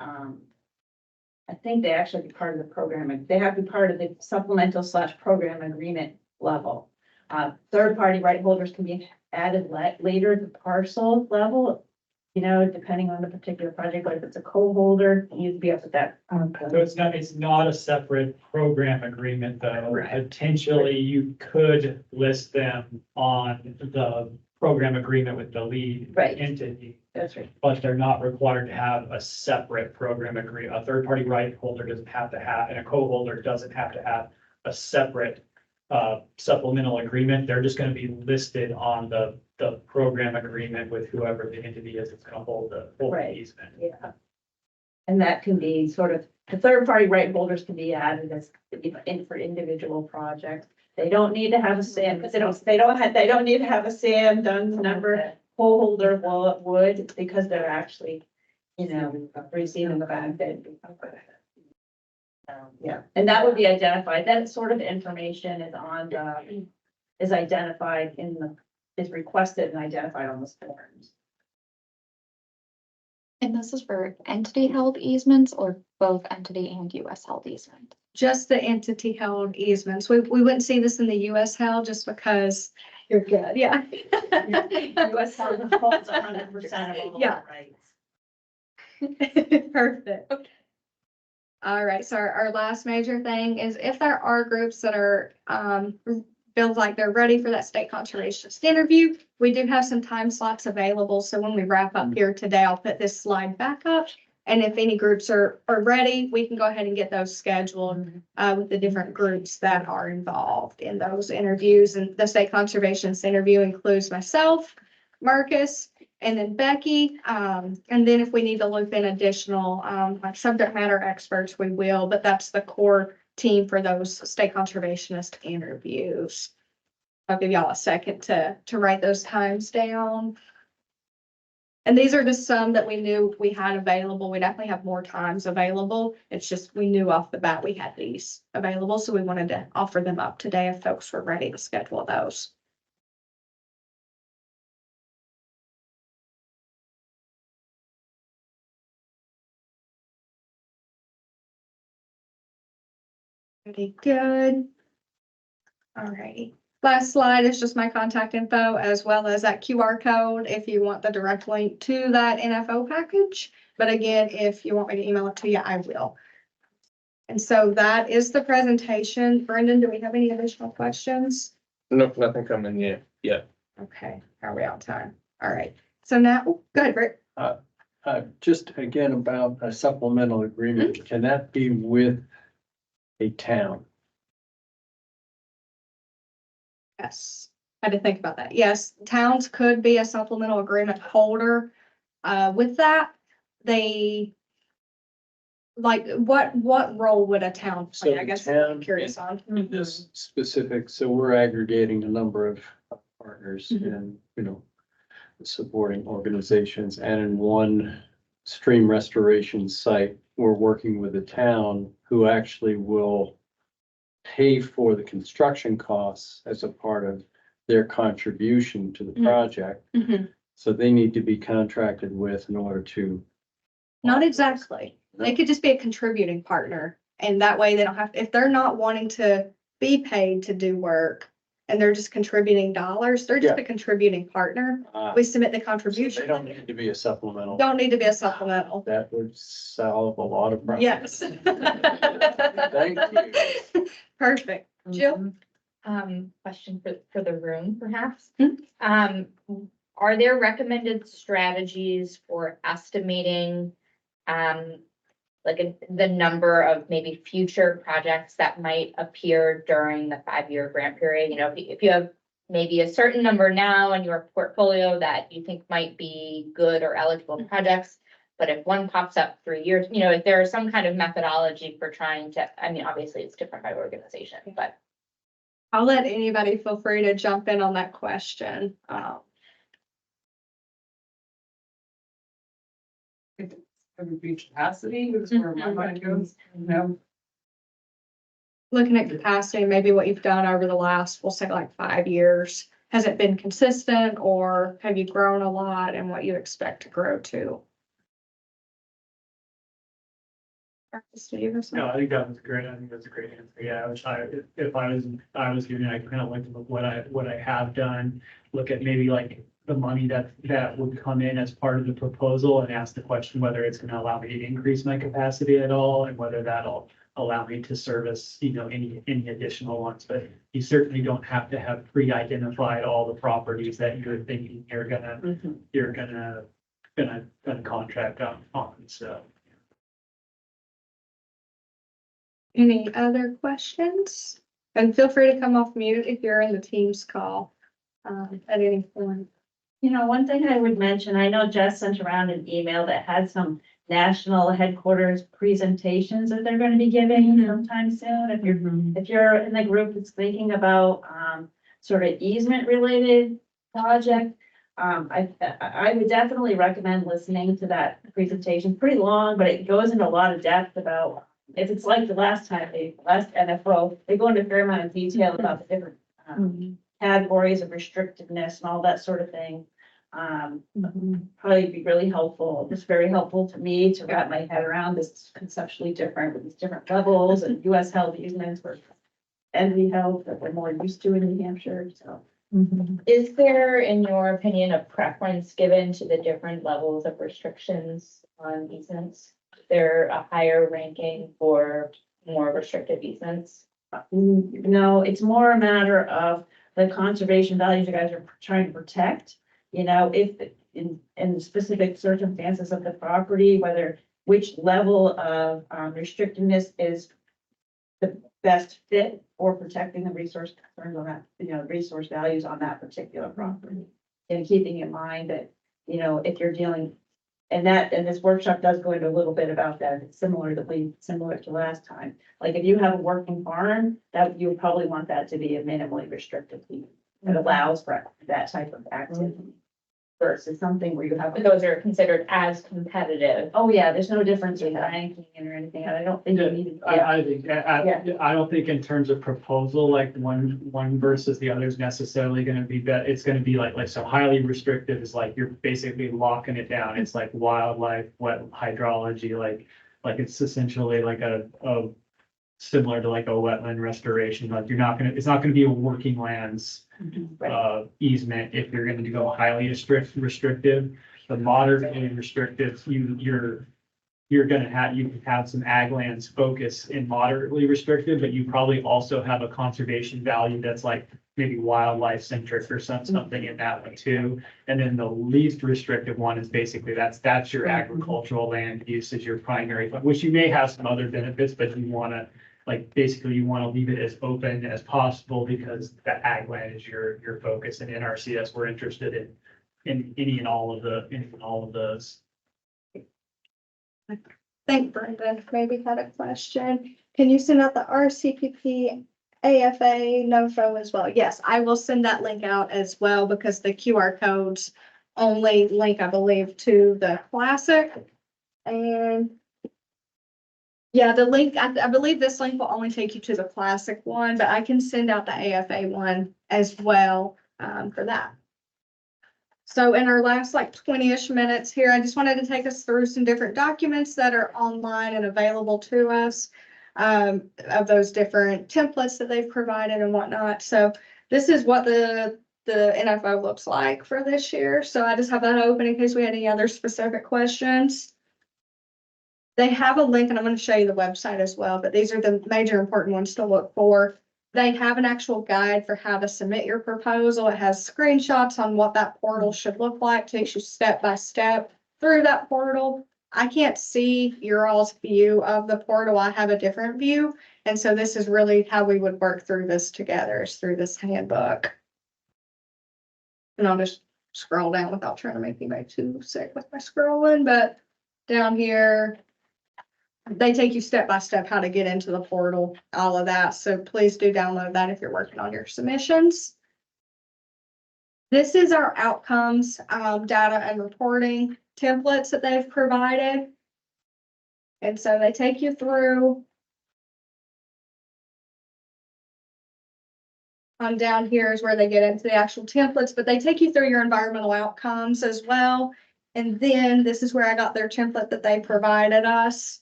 I think they actually be part of the program. They have to be part of the supplemental / program agreement level. Third party right holders can be added later at the parcel level. You know, depending on the particular project, but if it's a co-holder, you'd be up with that. So it's not a separate program agreement though. Right. Potentially you could list them on the program agreement with the lead Right. entity, That's right. but they're not required to have a separate program agreement. A third-party right holder doesn't have to have, and a co-holder doesn't have to have a separate supplemental agreement. They're just gonna be listed on the program agreement with whoever the entity is that's gonna hold the Right. easement. Yeah. And that can be sort of, the third-party right holders can be added as, in for individual projects. They don't need to have a SAM, because they don't need to have a SAM done number. Co-holder would, because they're actually, you know, receiving the benefit. Yeah, and that would be identified, that sort of information is on the, is identified in the, is requested and identified on the forms. And this is for entity held easements or both entity and US held easement? Just the entity held easements. We wouldn't see this in the US held just because, You're good. yeah. US holds 100% of all Yeah. rights. Perfect. All right, so our last major thing is if there are groups that are, feels like they're ready for that state conservationist interview, we do have some time slots available. So when we wrap up here today, I'll put this slide back up. And if any groups are ready, we can go ahead and get those scheduled with the different groups that are involved in those interviews. And the state conservationist interview includes myself, Marcus, and then Becky. And then if we need to loop in additional like subject matter experts, we will, but that's the core team for those state conservationist interviews. I'll give y'all a second to write those times down. And these are just some that we knew we had available. We definitely have more times available. It's just we knew off the bat we had these available, so we wanted to offer them up today if folks were ready to schedule those. Pretty good. All righty. Last slide is just my contact info as well as that QR code if you want the direct link to that NFO package. But again, if you want me to email it to you, I will. And so that is the presentation. Brendan, do we have any additional questions? Nope, nothing coming yet. Yeah. Okay, are we on time? All right. So now, go ahead, Britt. Just again about a supplemental agreement, can that be with a town? Yes, I had to think about that. Yes, towns could be a supplemental agreement holder. With that, they like what role would a town play? So I guess town I'm curious on. In this specific, so we're aggregating a number of partners and, you know, supporting organizations, and in one stream restoration site, we're working with a town who actually will pay for the construction costs as a part of their contribution to the project. Mhm. So they need to be contracted with in order to. Not exactly. They could just be a contributing partner, and that way they don't have, if they're not wanting to be paid to do work and they're just contributing dollars, they're just Yeah. a contributing partner. We submit the contribution. They don't need to be a supplemental. Don't need to be a supplemental. That would solve a lot of problems. Yes. Thank you. Perfect. Jill? Question for the room perhaps. Hmm? Are there recommended strategies for estimating, the number of maybe future projects that might appear during the 5-year grant period? You know, if you have maybe a certain number now in your portfolio that you think might be good or eligible projects, but if one pops up 3 years, you know, if there is some kind of methodology for trying to, I mean, obviously it's different by organization, but. I'll let anybody feel free to jump in on that question. Would be capacity, is where my mind goes, you know? Looking at capacity, maybe what you've done over the last, we'll say like 5 years. Has it been consistent or have you grown a lot and what you expect to grow to? Steve or something? No, I think that was great. I think that's a great answer. Yeah, if I was giving, I kind of like to look what I have done, look at maybe like the money that would come in as part of the proposal and ask the question whether it's gonna allow me to increase my capacity at all and whether that'll allow me to service, any additional ones. But you certainly don't have to have pre-identified all the properties that you're thinking you're gonna contract on, so. Any other questions? And feel free to come off mute if you're in the Teams call, at any point. One thing I would mention, I know Jess sent around an email that had some national headquarters presentations that they're gonna be giving sometime soon. If you're in the group that's thinking about, sort of easement related project, I would definitely recommend listening to that presentation. Pretty long, but it goes into a lot of depth about, if it's like the last NFO, they go into a fair amount of detail about the different, categories of restrictiveness and all that sort of thing. Probably be really helpful. It's very helpful to me to wrap my head around this conceptually different with these different levels and US held easements versus NV held that we're more used to in New Hampshire, so. Is there, in your opinion, a preference given to the different levels of restrictions on easements? Is there a higher ranking for more restrictive easements? No, it's more a matter of the conservation values you guys are trying to protect. If in specific circumstances of the property, which level of restrictiveness is the best fit for protecting the resource concerns on that, resource values on that particular property. And keeping in mind that, if you're dealing, and this workshop does go into a little bit about that, it's similar to last time. Like if you have a working farm, that you would probably want that to be a minimally restricted fee that allows for that type of activity. Versus something where you have. But those are considered as competitive. Oh, yeah, there's no difference in ranking or anything. I don't think you need to. I don't think in terms of proposal, like one versus the other is necessarily gonna be it's gonna be like, so highly restrictive is like, you're basically locking it down. It's like wildlife, wet hydrology, like it's essentially like a similar to like a wetland restoration. Like it's not gonna be a working lands easement if you're gonna go highly restrictive. The moderately restrictive, you can have some ag lands focus in moderately restrictive, but you probably also have a conservation value that's like maybe wildlife centric or something in that one too. And then the least restrictive one is basically that's your agricultural land use as your primary, which you may have some other benefits, but you wanna you want to leave it as open as possible because the ag land is your focus, and NRCS, we're interested in any and all of those. I think Brendan maybe had a question. Can you send out the RCPP AFA NOFO as well? Yes, I will send that link out as well because the QR codes only link, I believe, to the classic. And yeah, the link, I believe this link will only take you to the classic one, but I can send out the AFA one as well for that. So in our last 20-ish minutes here, I just wanted to take us through some different documents that are online and available to us of those different templates that they've provided and whatnot. So this is what the NFO looks like for this year. So I just have that open in case we had any other specific questions. They have a link, and I'm going to show you the website as well, but these are the major important ones to look for. They have an actual guide for how to submit your proposal. It has screenshots on what that portal should look like, takes you step by step through that portal. I can't see your all's view of the portal. I have a different view. And so this is really how we would work through this together, is through this handbook. And I'll just scroll down without trying to make anybody too sick with my scrolling, but down here, they take you step by step how to get into the portal, all of that. So please do download that if you're working on your submissions. This is our outcomes, data and reporting templates that they've provided. And so they take you through. Down here is where they get into the actual templates, but they take you through your environmental outcomes as well. And then this is where I got their template that they provided us.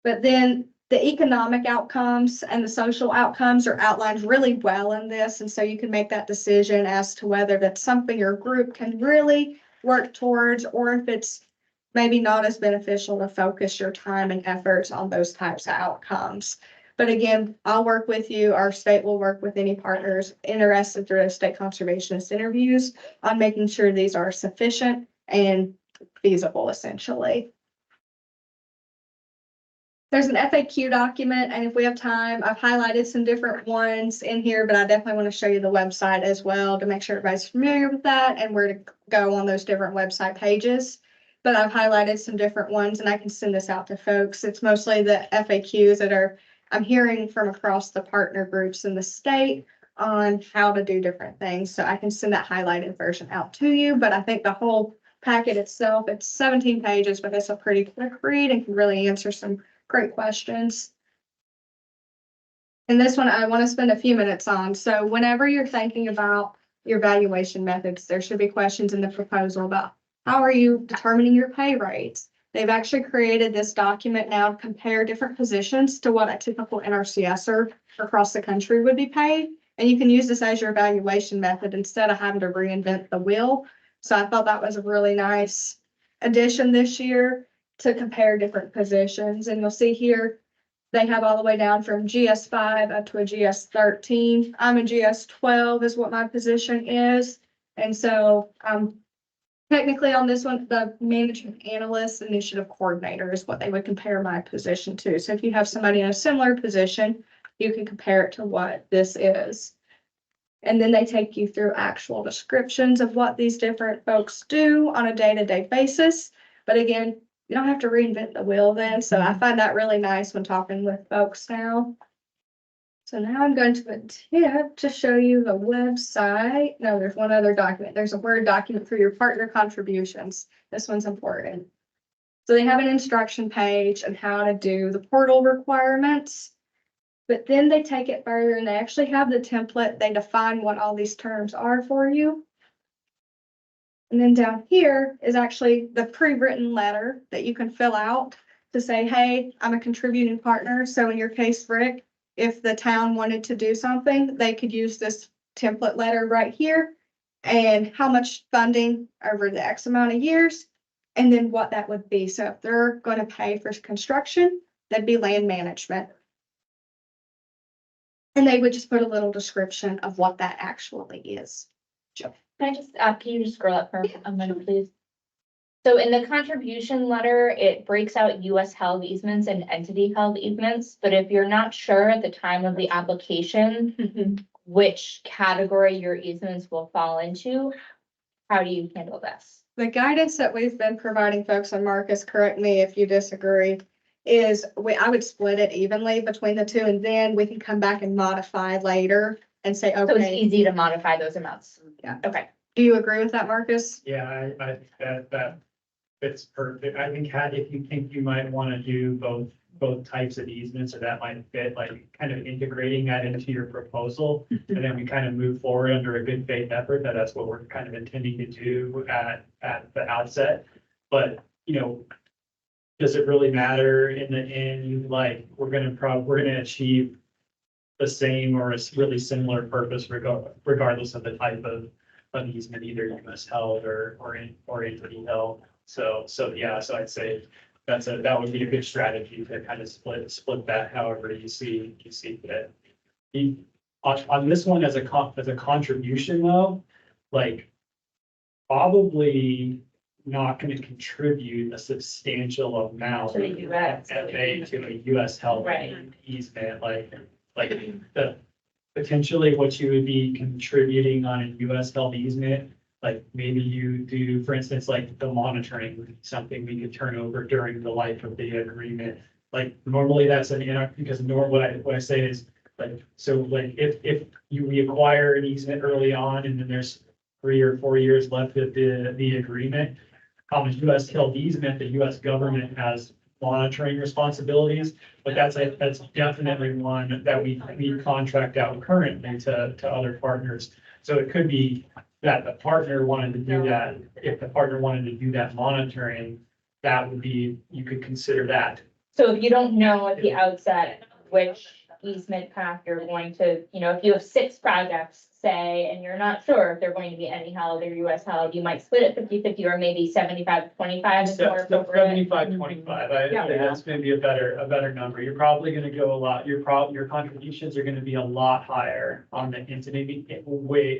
But then the economic outcomes and the social outcomes are outlined really well in this. And so you can make that decision as to whether that's something your group can really work towards, or if it's maybe not as beneficial to focus your time and efforts on those types of outcomes. But again, I'll work with you. Our state will work with any partners interested through those state conservationist interviews on making sure these are sufficient and feasible, essentially. There's an FAQ document, and if we have time, I've highlighted some different ones in here, but I definitely want to show you the website as well to make sure everybody's familiar with that and where to go on those different website pages. But I've highlighted some different ones, and I can send this out to folks. It's mostly the FAQs that I'm hearing from across the partner groups in the state on how to do different things. So I can send that highlighted version out to you, but I think the whole packet itself, it's 17 pages, but it's a pretty quick read and can really answer some great questions. And this one I want to spend a few minutes on. So whenever you're thinking about your valuation methods, there should be questions in the proposal about how are you determining your pay rates? They've actually created this document now to compare different positions to what a typical NRCSer across the country would be paid. And you can use this as your evaluation method instead of having to reinvent the wheel. So I thought that was a really nice addition this year to compare different positions. And you'll see here, they have all the way down from GS5 up to a GS13. I'm a GS12 is what my position is. And so technically on this one, the management analyst initiative coordinator is what they would compare my position to. So if you have somebody in a similar position, you can compare it to what this is. And then they take you through actual descriptions of what these different folks do on a day-to-day basis. But again, you don't have to reinvent the wheel then. So I find that really nice when talking with folks now. So now I'm going to attempt to show you the website. No, there's one other document. There's a Word document for your partner contributions. This one's important. So they have an instruction page on how to do the portal requirements. But then they take it further and they actually have the template. They define what all these terms are for you. And then down here is actually the pre-written letter that you can fill out to say, hey, I'm a contributing partner. So in your case, Rick, if the town wanted to do something, they could use this template letter right here and how much funding over the X amount of years, and then what that would be. So if they're going to pay for construction, that'd be land management. And they would just put a little description of what that actually is. Can I just, can you just scroll up for a minute, please? So in the contribution letter, it breaks out US held easements and entity held easements, but if you're not sure at the time of the application, which category your easements will fall into, how do you handle this? The guidance that we've been providing folks, and Marcus, correct me if you disagree, is I would split it evenly between the two, and then we can come back and modify later and say, So it's okay. easy to modify those amounts. Yeah. Okay. Do you agree with that, Marcus? Yeah, I think that fits perfect. I think if you think you might want to do both types of easements, or that might fit, like kind of integrating that into your proposal, and then we kind of move forward under a good faith effort, that's what we're kind of intending to do at the outset. But, you know, does it really matter in the end? Like, we're gonna achieve the same or a really similar purpose regardless of the type of easement, either US held or entity held. So yeah, so I'd say that would be a good strategy to kind of split that however you see fit. On this one as a contribution though, like probably not going to contribute a substantial amount To the US. FA to a US held Right. easement, like the potentially what you would be contributing on a US held easement. Like maybe you do, for instance, like the monitoring would be something we could turn over during the life of the agreement. Like normally that's because what I say is like, so like if we acquire an easement early on and then there's 3 or 4 years left of the agreement, on a US held easement, the US government has monitoring responsibilities, but that's definitely one that we contract out currently to other partners. So it could be that the partner wanted to do that. If the partner wanted to do that monitoring, that would be, you could consider that So if you don't know at the outset which easement path you're going to, if you have 6 projects, say, and you're not sure if they're going to be NE held or US held, you might split it 50-50 or maybe 75-25 is more appropriate. 75-25, I think that's maybe a better number. You're probably gonna go a lot, your contributions are gonna be a lot higher on the entity,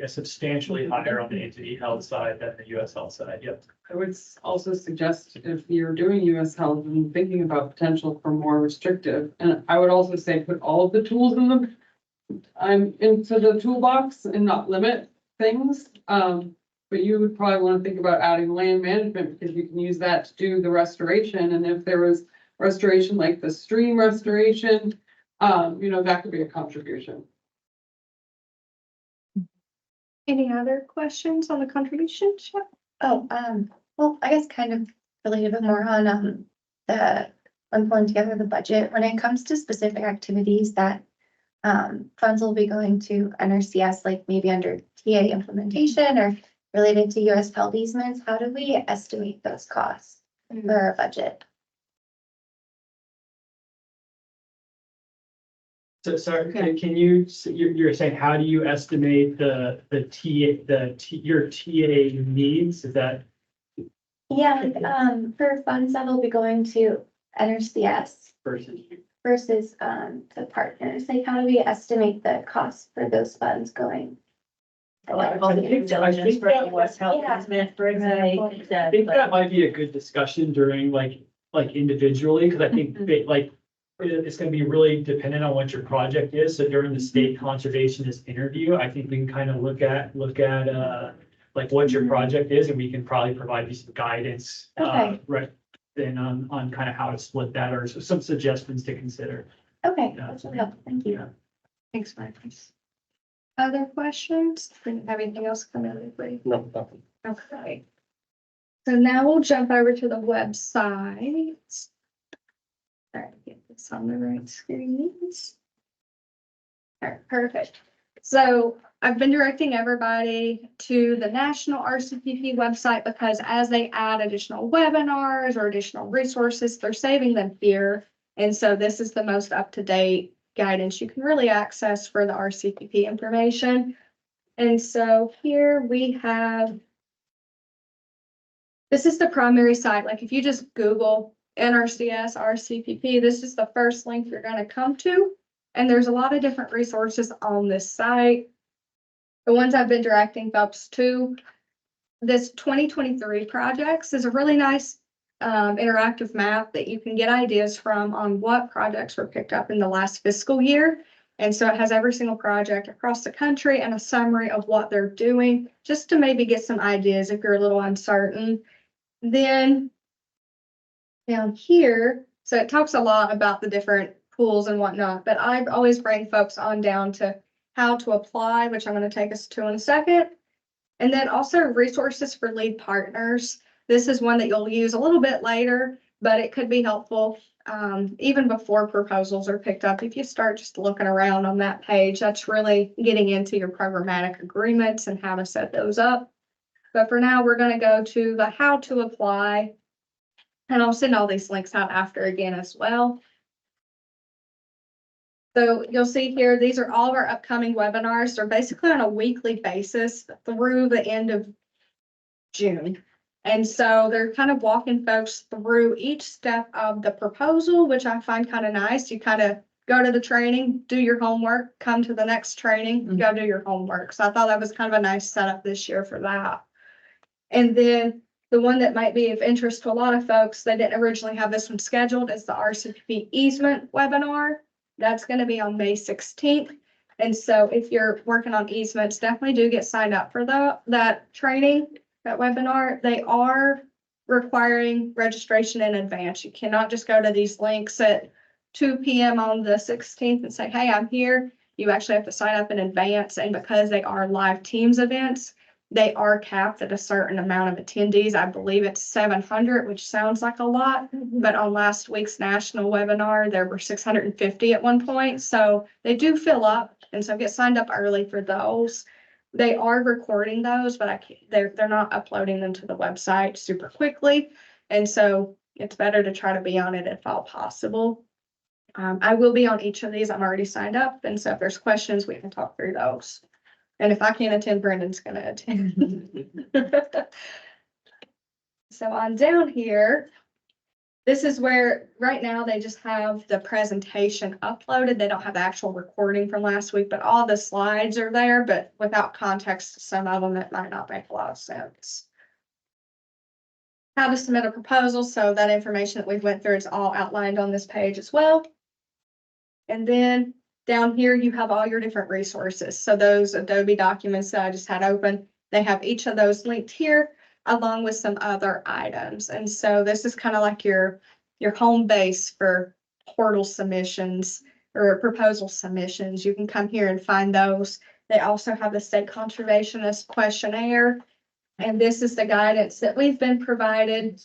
substantially higher on the entity held side than the US held side, yep. I would also suggest if you're doing US health and thinking about potential for more restrictive, and I would also say put all of the tools in the into the toolbox and not limit things. But you would probably want to think about adding land management because you can use that to do the restoration. And if there was restoration like the stream restoration, that could be a contribution. Any other questions on the contributions? Oh, well, I guess kind of related a bit more on, on pulling together the budget. When it comes to specific activities that, funds will be going to NRCS, like maybe under TA implementation or related to US held easements, how do we estimate those costs for our budget? So sorry, can you, you're saying, how do you estimate your TA needs? Is that? Yeah, like, for funds that will be going to NRCS versus the partners, like how do we estimate the cost for those funds going? Like all the due diligence for US health Yeah. easement, for example. I think that might be a good discussion during like individually, because I think it's gonna be really dependent on what your project is. So during the state conservationist interview, I think we can kind of look at like what your project is, and we can probably provide you some guidance. Okay. Right then on kind of how to split that or some suggestions to consider. Okay, Yeah. that's really helpful, thank you. Yeah. Thanks, Marcus. Other questions? Didn't have anything else come in, anybody? No, nothing. Okay. So now we'll jump over to the website. Sorry, get this on the right screen. All right, perfect. So I've been directing everybody to the national RCPP website because as they add additional webinars or additional resources, they're saving them here. And so this is the most up-to-date guidance you can really access for the RCPP information. And so here we have, this is the primary site. Like if you just Google NRCS RCPP, this is the first link you're going to come to. And there's a lot of different resources on this site. The ones I've been directing folks to, this 2023 projects is a really nice interactive map that you can get ideas from on what projects were picked up in the last fiscal year. And so it has every single project across the country and a summary of what they're doing, just to maybe get some ideas if you're a little uncertain. Then down here, so it talks a lot about the different pools and whatnot, but I always bring folks on down to how to apply, which I'm going to take us to in a second. And then also resources for lead partners. This is one that you'll use a little bit later, but it could be helpful even before proposals are picked up. If you start just looking around on that page, that's really getting into your programmatic agreements and how to set those up. But for now, we're going to go to the how to apply. And I'll send all these links out after again as well. So you'll see here, these are all of our upcoming webinars. They're basically on a weekly basis through the end of June. And so they're kind of walking folks through each step of the proposal, which I find kind of nice. You kind of go to the training, do your homework, come to the next training, go do your homework. So I thought that was kind of a nice setup this year for that. And then the one that might be of interest to a lot of folks, they didn't originally have this one scheduled, is the RCPP easement webinar. That's going to be on May 16th. And so if you're working on easements, definitely do get signed up for that training, that webinar. They are requiring registration in advance. You cannot just go to these links at 2 p.m. on the 16th and say, hey, I'm here. You actually have to sign up in advance. And because they are live Teams events, they are capped at a certain amount of attendees. I believe it's 700, which sounds like a lot, but on last week's national webinar, there were 650 at one point. So they do fill up. And so get signed up early for those. They are recording those, but they're not uploading them to the website super quickly. And so it's better to try to be on it if all possible. I will be on each of these. I'm already signed up, and so if there's questions, we can talk through those. And if I can't attend, Brendan's gonna attend. So on down here, this is where, right now, they just have the presentation uploaded. They don't have the actual recording from last week, but all the slides are there, but without context, some of them, it might not make a lot of sense. How to submit a proposal, so that information that we've went through is all outlined on this page as well. And then down here, you have all your different resources. So those Adobe documents that I just had open, they have each of those linked here, along with some other items. And so this is kind of like your home base for portal submissions or proposal submissions. You can come here and find those. They also have the state conservationist questionnaire. And this is the guidance that we've been provided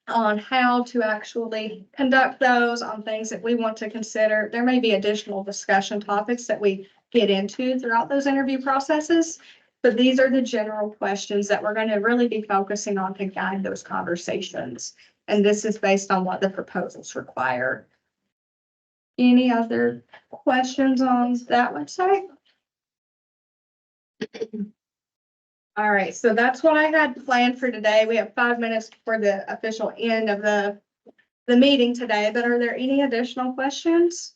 on how to actually conduct those, on things that we want to consider. There may be additional discussion topics that we get into throughout those interview processes, but these are the general questions that we're going to really be focusing on to guide those conversations. And this is based on what the proposals require. Any other questions on that website? All right, so that's what I had planned for today. We have 5 minutes before the official end of the meeting today, but are there any additional questions?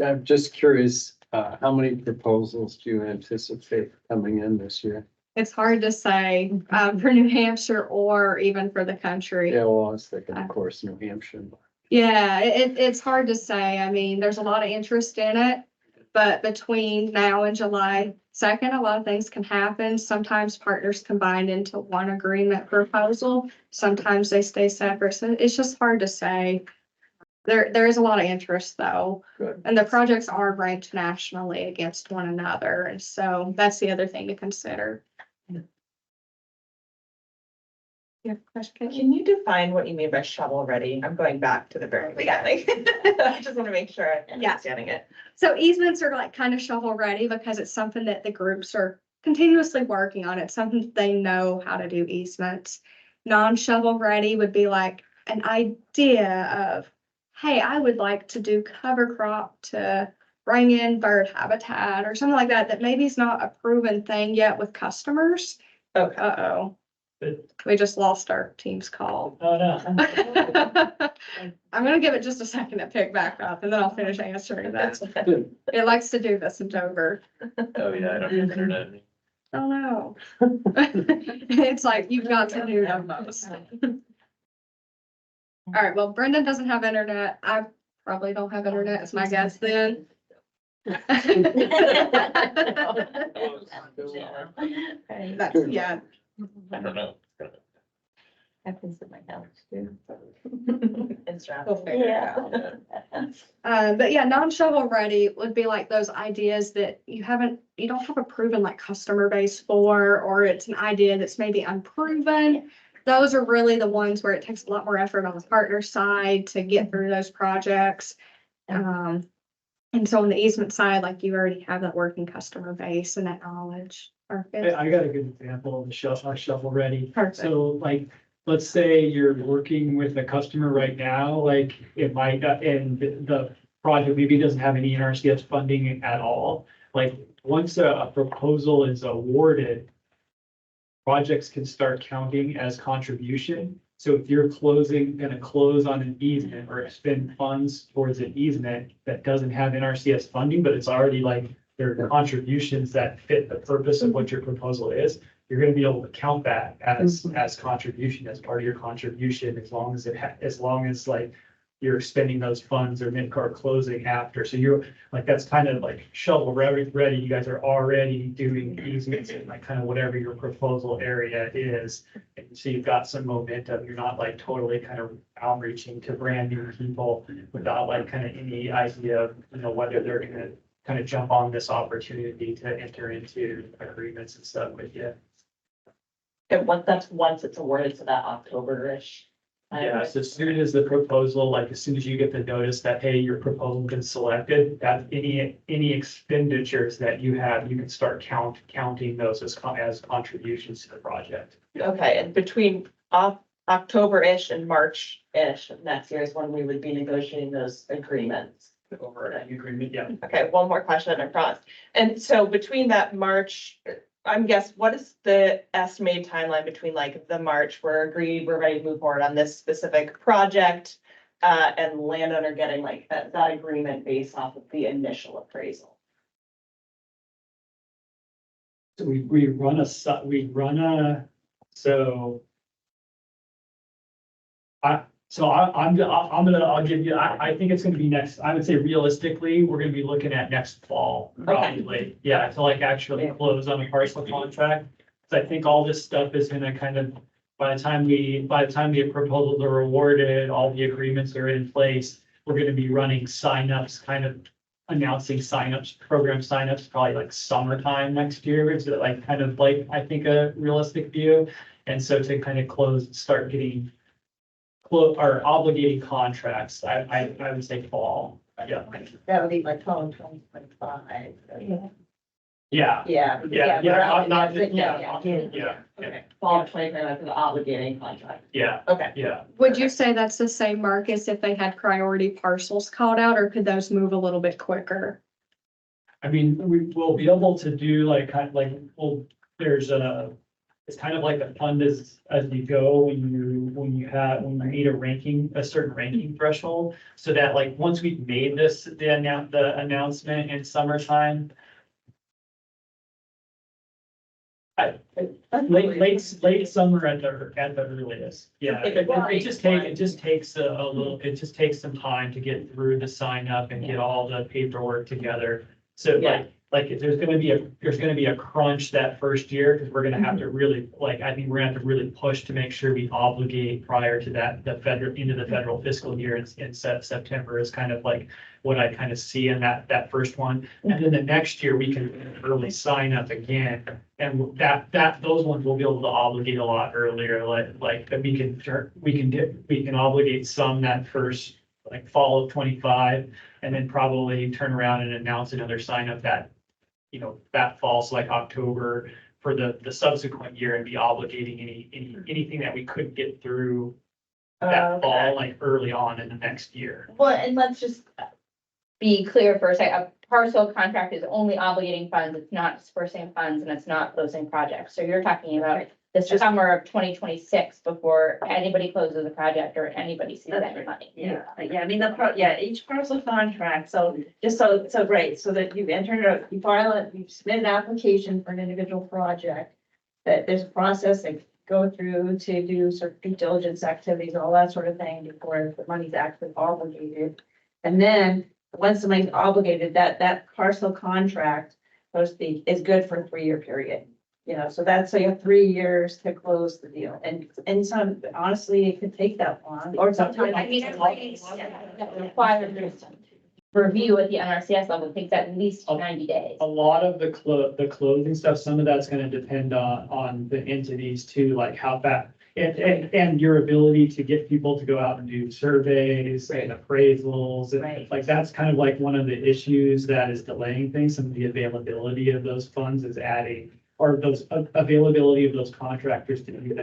I'm just curious, how many proposals do you anticipate coming in this year? It's hard to say for New Hampshire or even for the country. Yeah, well, I was thinking, of course, New Hampshire. Yeah, it's hard to say. I mean, there's a lot of interest in it, but between now and July 2nd, a lot of things can happen. Sometimes partners combine into one agreement proposal. Sometimes they stay separate. So it's just hard to say. There is a lot of interest though. Good. And the projects are ranked nationally against one another. And so that's the other thing to consider. Yeah, question? Can you define what you mean by shovel ready? I'm going back to the very beginning. I just want to make sure I'm Yeah. understanding it. So easements are like kind of shovel ready because it's something that the groups are continuously working on. It's something that they know how to do easements. Non-shovel ready would be like an idea of, hey, I would like to do cover crop to bring in bird habitat or something like that, that maybe is not a proven thing yet with customers. Okay. Uh-oh. We just lost our team's call. Oh, no. I'm gonna give it just a second to pick back up and then I'll finish answering that. It likes to do this in Dover. Oh, yeah, I don't have internet. Oh, no. It's like, you've got to do the most. All right, well, Brendan doesn't have internet. I probably don't have internet, is my guess then. That's, yeah. I don't know. Happens in my house too. It's rough. We'll figure it out. But yeah, non-shovel ready would be like those ideas that you don't have a proven like customer base for, or it's an idea that's maybe unproven. Those are really the ones where it takes a lot more effort on the partner side to get through those projects. And so on the easement side, like you already have that working customer base and that knowledge. Perfect. I got a good example of the shovel ready. Perfect. So like, let's say you're working with a customer right now, like it might, and the project maybe doesn't have any NRCS funding at all. Like, once a proposal is awarded, projects can start counting as contribution. So if you're gonna close on an easement or spend funds towards an easement that doesn't have NRCS funding, but it's already like there are contributions that fit the purpose of what your proposal is, you're gonna be able to count that as contribution, as part of your contribution, as long as like you're spending those funds or closing after. So you're like, that's kind of like shovel ready. You guys are already doing easements in like kind of whatever your proposal area is. And so you've got some momentum. You're not like totally kind of outreaching to brand new people without like kind of any idea of, whether they're gonna kind of jump on this opportunity to enter into agreements and stuff with you. And once it's awarded to that October-ish Yeah, so as soon as the proposal, like as soon as you get the notice that, hey, your proposal been selected, that any expenditures that you have, you can start counting those as contributions to the project. Okay, and between October-ish and March-ish of next year is when we would be negotiating those agreements. Over that agreement, yeah. Okay, one more question across. And so between that March, what is the estimated timeline between like the March, we're agreed, we're ready to move forward on this specific project, and landowner getting like that agreement based off of the initial appraisal? So we run so. I'll give you, I think it's gonna be next, I would say realistically, we're gonna be looking at next fall, probably. Yeah, to like actually close on a parcel contract. So I think all this stuff is gonna kind of, by the time the proposals are awarded, all the agreements are in place, we're gonna be running signups, kind of announcing signups, program signups, probably like summertime next year. Is it like kind of like, I think, a realistic view? And so to kind of start getting or obligating contracts, I would say fall. Yeah. That would be like 2025. Yeah. Yeah. Not just, Yeah. yeah, Okay, fall of 2025 for the obligating contract. yeah, Okay. yeah. Would you say that's the same, Marcus, if they had priority parcels called out, or could those move a little bit quicker? I mean, we will be able to do like, kind of like, well, it's kind of like a fund as you go when you meet a certain ranking threshold. So that like, once we've made the announcement in summertime. Late summer at the earliest, yeah. It just takes some time to get through the sign up and get all the paperwork together. So like if there's gonna be a crunch that first year, because we're gonna have to really, like, I think we're gonna have to really push to make sure we obligate prior to that, into the federal fiscal year in September is kind of like what I kind of see in that first one. And then the next year, we can early sign up again. And those ones we'll be able to obligate a lot earlier, like that we can obligate some that first, like fall of 25, and then probably turn around and announce another sign up that, that falls like October for the subsequent year, and be obligating anything that we couldn't get through that fall, like early on in the next year. Well, and let's just be clear for a second, a parcel contract is only obligating funds, it's not dispersing funds, and it's not closing projects. So you're talking about the summer of 2026 before anybody closes a project or anybody sees any money. Yeah, I mean, each parcel contract, so right, so that you enter, you submit an application for an individual project. That there's a process that go through to do sort of due diligence activities, all that sort of thing before the money's actually obligated. And then, once the money's obligated, that parcel contract, so to speak, is good for a 3-year period. So you have 3 years to close the deal, and some, honestly, it could take that long, or sometimes. I mean, that requires review at the NRCS level, takes at least 90 days. A lot of the closing stuff, some of that's gonna depend on the entities too, like how fast. And your ability to get people to go out and do surveys and appraisals, and like, that's kind of like one of the issues that is delaying things. Some of the availability of those funds is adding, or those availability of those contractors to do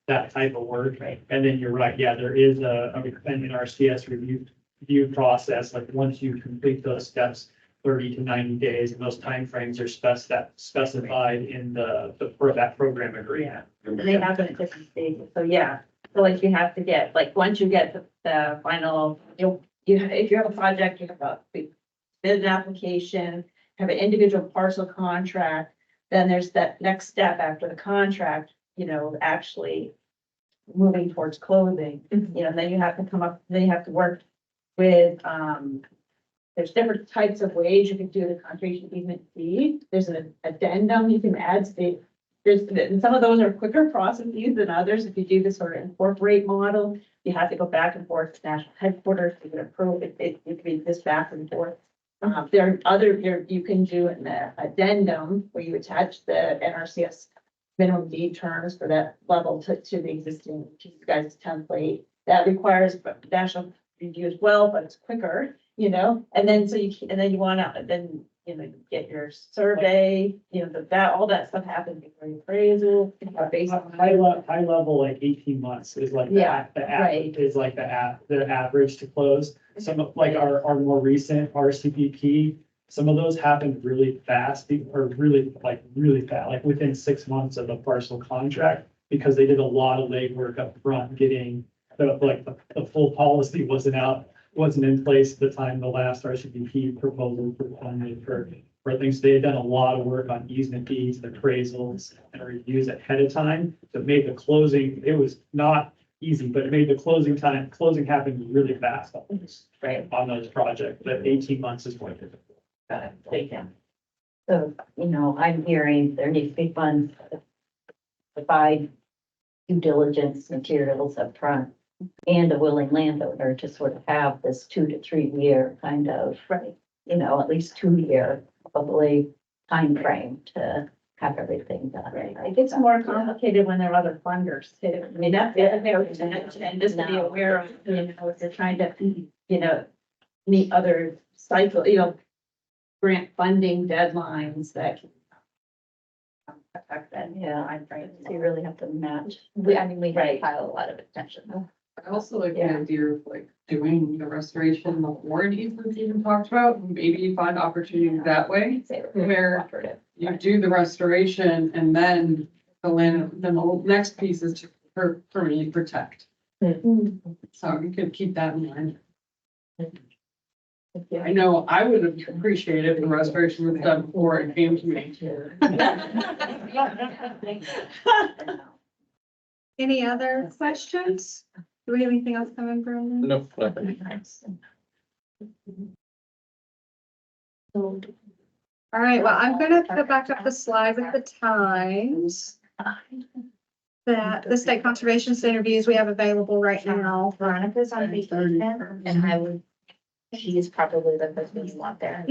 that type of work. Right. And then you're right, yeah, there is an NRCS review process, like once you complete those steps, 30 to 90 days, and those timeframes are specified in that program agreement. And they happen at different stages, so yeah, so like you have to get, like, once you get the final, if you have a project, you have a submit an application, have an individual parcel contract, then there's that next step after the contract, actually moving towards closing, then you have to work with, there's different types of ways you can do the conservation easement deed. There's an addendum you can add to and some of those are quicker processes than others. If you do this sort of incorporate model, you have to go back and forth to national headquarters to get approved. It can be this back and forth. There are other, you can do an addendum where you attach the NRCS minimum deed terms for that level to the existing, to you guys' template. that requires national review as well, but it's quicker, you know, and then and then you want to, then, you know, you get your survey, you know, that, all that stuff happens before your appraisal. High level, like 18 months is like Yeah, the right. is like the average to close. Some of like our more recent RCPP, some of those happened really fast, or really fast, like within 6 months of the parcel contract, because they did a lot of legwork up front, getting the full policy wasn't in place at the time the last RCPP proposal were funded for things. They had done a lot of work on easement deeds, and appraisals, and reviews ahead of time that made the closing, it was not easy, but it made the closing happen really fast on those projects. But 18 months is quite difficult. So, you know, I'm hearing there needs to be funds to provide due diligence materials up front and a willing landowner to sort of have this 2 to 3 year kind of, you know, at least 2 year probably timeframe to have everything done. It gets more complicated when there are other funders too. I mean, that's the other thing, and just to be aware of, you know, if they're trying to, you know, meet other cycle, you know, grant funding deadlines that can affect that. Yeah, I'm right. So you really have to match. We have to pile a lot of attention. I also like the Yeah. idea of like doing the restoration before an easement's even talked about, maybe you find opportunities that way. Where you do the restoration and then the next piece is to permanently protect. So you could keep that in mind. I know I would have appreciated if the restoration was done before it came to me. Any other questions? Do we have anything else coming from? No, nothing. All right, well, I'm gonna put back up the slide with the times that the state conservation interviews we have available right now. Veronica's on vacation and I would, she is probably the person you want there.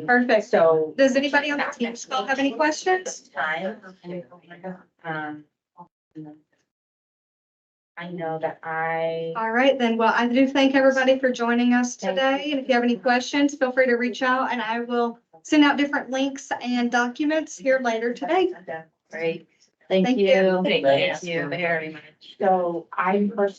Perfect. So. Does anybody on the team still have any questions? Time. I know that All right, then, well, I do thank everybody for joining us today. And if you have any questions, feel free to reach out and I will send out different links and documents here later today. Great. Thank Thank you. you. Thank you very much. So I personally